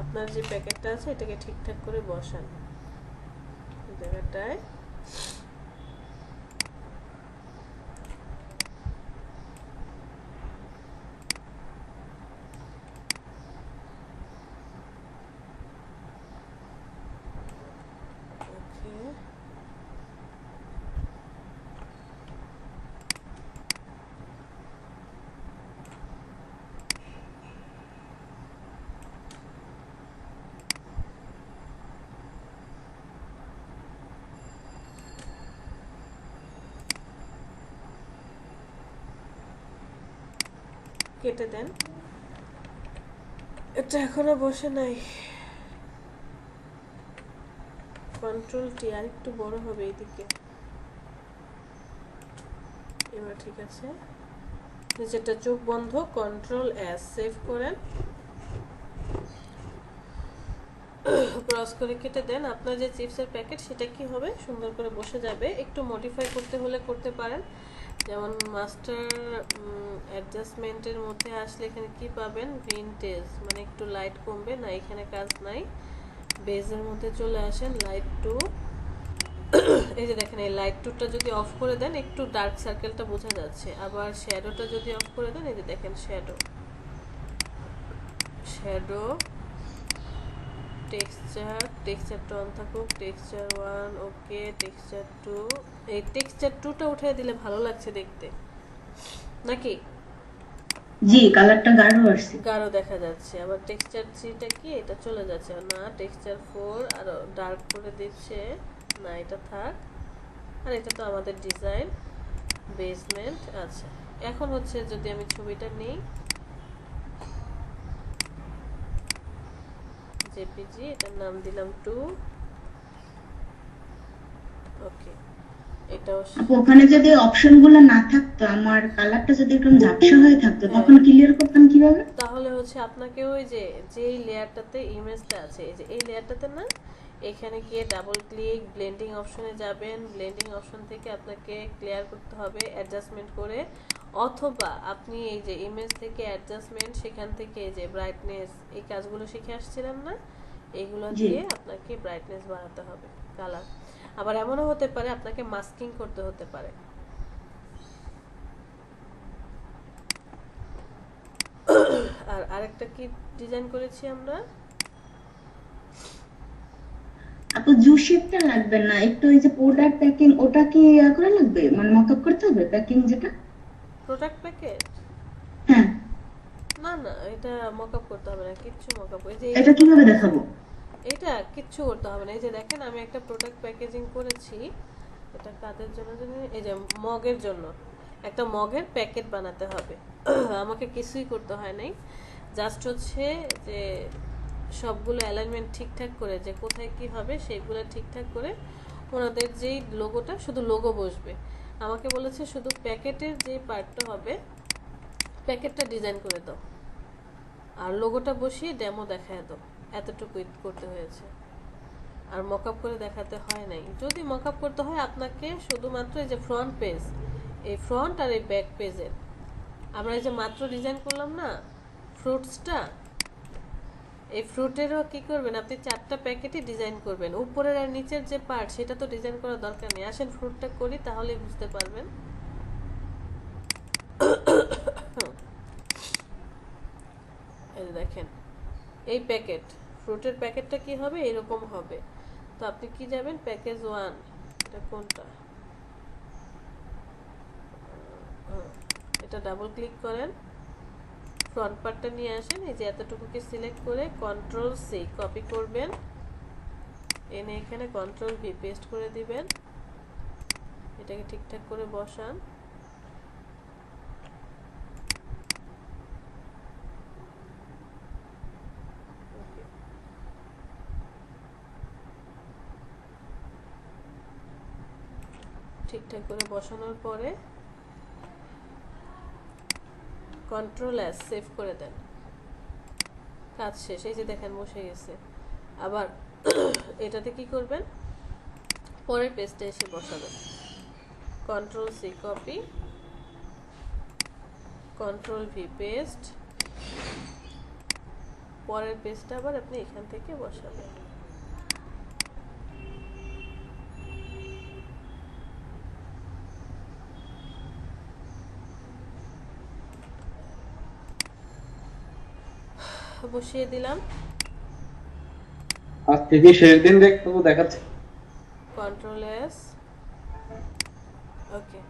আপনার যে প্যাকেটটা আছে এটাকে ঠিকঠাক করে বসান জায়গাটায়, কেটে দেন। এটা এখনো বসে নাই, কন্ট্রোল টি, আর একটু বড় হবে এইদিকে, এবার ঠিক আছে। নিচেরটা চোখ বন্ধ, কন্ট্রোল এস সেভ করেন, ক্রস করে কেটে দেন। আপনার যে চিপসের প্যাকেট সেটা কি হবে, সুন্দর করে বসে যাবে। একটু মডিফাই করতে হলে করতে পারেন, যেমন মাস্টার অ্যাডজাস্টমেন্টের মধ্যে আসলে এখানে কি পাবেন, ভিনটেজ, মানে একটু লাইট কমবে না, এখানে কাজ নাই। বেজের মধ্যে চলে আসেন, লাইট টু। এই যে দেখেন, এই লাইট টুটা যদি অফ করে দেন একটু ডার্ক সার্কেলটা বোঝা যাচ্ছে। আবার শ্যাডোটা যদি অফ করে দেন, এই যে দেখেন শ্যাডো, টেক্সচারটা অন থাকুক, টেক্সচার 1 ওকে, টেক্সচার 2, এই টেক্সচার 2টা উঠিয়ে দিলে ভালো লাগছে দেখতে নাকি, জি, কালারটা গাঢ় আসছে। গাঢ় দেখা যাচ্ছে। আবার টেক্সচার 3টা কি, এটা চলে যাচ্ছে না, টেক্সচার 4 আর ডার্ক করে দিচ্ছে না, এটা থাক। আর এটা তো আমাদের ডিজাইন বেসমেন্ট। আচ্ছা, এখন হচ্ছে যদি আমি ছবিটা নিই জেপিজি, এটার নাম দিলাম 2, ওকে। এটাও আপু ওখানে যদি অপশন গুলো না থাকতো, আমার কালারটা যদি একদম ঝাপসা হয়ে থাকতো, তখন ক্লিয়ার করতাম কিভাবে? তাহলে হচ্ছে আপনাকে ওই যে যেই লেয়ারটাতে ইমেজটা আছে, এই যে এই লেয়ারটাতে না, এখানে গিয়ে ডাবল ক্লিক ব্লেন্ডিং অপশনে যাবেন। ব্লেন্ডিং অপশন থেকে আপনাকে ক্লিয়ার করতে হবে অ্যাডজাস্টমেন্ট করে, অথবা আপনি এই যে ইমেজ থেকে অ্যাডজাস্টমেন্ট, সেখান থেকে এই যে ব্রাইটনেস, এই কাজগুলো শিখে আসছিলাম না, এইগুলো দিয়ে আপনাকে ব্রাইটনেস বাড়াতে হবে, কালার। আবার এমনও হতে পারে আপনাকে মাস্কিং করতে হতে পারে। আর আরেকটা কি ডিজাইন করেছি আমরা, আপু জুশিপটা লাগবে না, একটু ওই যে প্রোডাক্ট প্যাকিং, ওটা কি করা লাগবে, মানে মকআপ করতে হবে প্যাকিং যেটা? Product package? হ্যাঁ। না না, এটা মকআপ করতে হবে না, কিচ্ছু মকআপ, এই যে এটা কিভাবে দেখাবো? এটা কিচ্ছু করতে হবে না। এই যে দেখেন, আমি একটা প্রোডাক্ট প্যাকেজিং করেছি, এটা কাদের জন্য জানেন, এই যে মগের জন্য একটা মগের প্যাকেট বানাতে হবে। আমাকে কিছুই করতে হয় নাই, জাস্ট হচ্ছে যে সবগুলো অ্যালাইনমেন্ট ঠিকঠাক করে, যে কোথায় কি হবে সেইগুলো ঠিকঠাক করে, ওনাদের যেই লোগোটা, শুধু লোগো বসবে, আমাকে বলেছে শুধু প্যাকেটের যে পার্টটা হবে প্যাকেটটা ডিজাইন করে দাও, আর লোগোটা বসিয়ে ডেমো দেখায় দাও, এতটুকুই করতে হয়েছে। আর মকআপ করে দেখাতে হয় নাই। যদি মকআপ করতে হয় আপনাকে শুধুমাত্র এই যে ফ্রন্ট পেজ, এই ফ্রন্ট আর এই ব্যাক পেজের, আমরা এই যে মাত্র ডিজাইন করলাম না ফ্রুটসটা, এই ফ্রুটেরও কি করবেন আপনি, 4টা প্যাকেটই ডিজাইন করবেন, উপরের আর নিচের যে পার্ট সেটা তো ডিজাইন করার দরকার নেই। আসেন ফ্রুটটা করি, তাহলেই বুঝতে পারবেন। এই দেখেন, এই প্যাকেট, ফ্রুটের প্যাকেটটা কি হবে, এরকম হবে। তো আপনি কি যাবেন, প্যাকেজ 1, এটা কোনটা, এটা ডাবল ক্লিক করেন, ফ্রন্ট পার্টটা নিয়ে আসেন, এই যে এতটুকুকে সিলেক্ট করে কন্ট্রোল সি কপি করবেন, এনে এখানে কন্ট্রোল ভি পেস্ট করে দিবেন, এটাকে ঠিকঠাক করে বসান। ঠিকঠাক করে বসানোর পরে কন্ট্রোল এস সেভ করে দেন, কাজ শেষ। এই যে দেখেন বসে গেছে। আবার এটাতে কি করবেন, পরের পেজটা এসে বসাবেন, control C copy, control V paste, পরের পেজটা আবার আপনি এখান থেকে বসাবেন। বসিয়ে দিলাম, আজকে কি শেষ দিন দেখাচ্ছে? কন্ট্রোল এস, ওকে।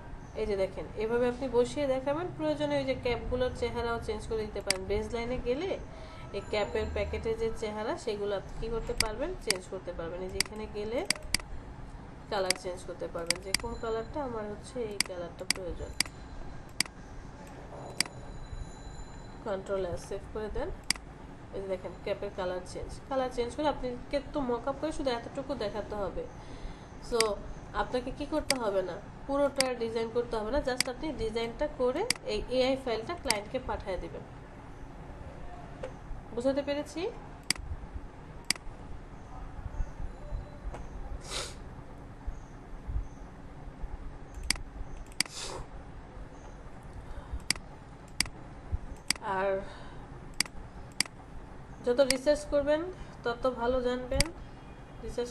এই যে দেখেন, এভাবে আপনি বসিয়ে দেখাবেন। প্রয়োজনে ওই যে ক্যাপগুলোর চেহারাও চেঞ্জ করে দিতে পারেন। বেস লাইনে গেলে এই ক্যাপের প্যাকেটের যে চেহারা সেগুলো আপনি কি করতে পারবেন, চেঞ্জ করতে পারবেন। এই যে এখানে গেলে কালার চেঞ্জ করতে পারবেন, যে কোন কালারটা আমার হচ্ছে এই কালারটা প্রয়োজন। কন্ট্রোল এস সেভ করে দেন। এই যে দেখেন ক্যাপের কালার চেঞ্জ করে আপনাকে তো মকআপ করে শুধু এতটুকু দেখাতে হবে। সো আপনাকে কি করতে হবে না, পুরোটা ডিজাইন করতে হবে না, জাস্ট আপনি ডিজাইনটা করে এই এআই ফাইলটা ক্লায়েন্টকে পাঠিয়ে দিবেন। বুঝাতে পেরেছি? আর যত রিসার্চ করবেন তত ভালো জানবেন। রিসার্চ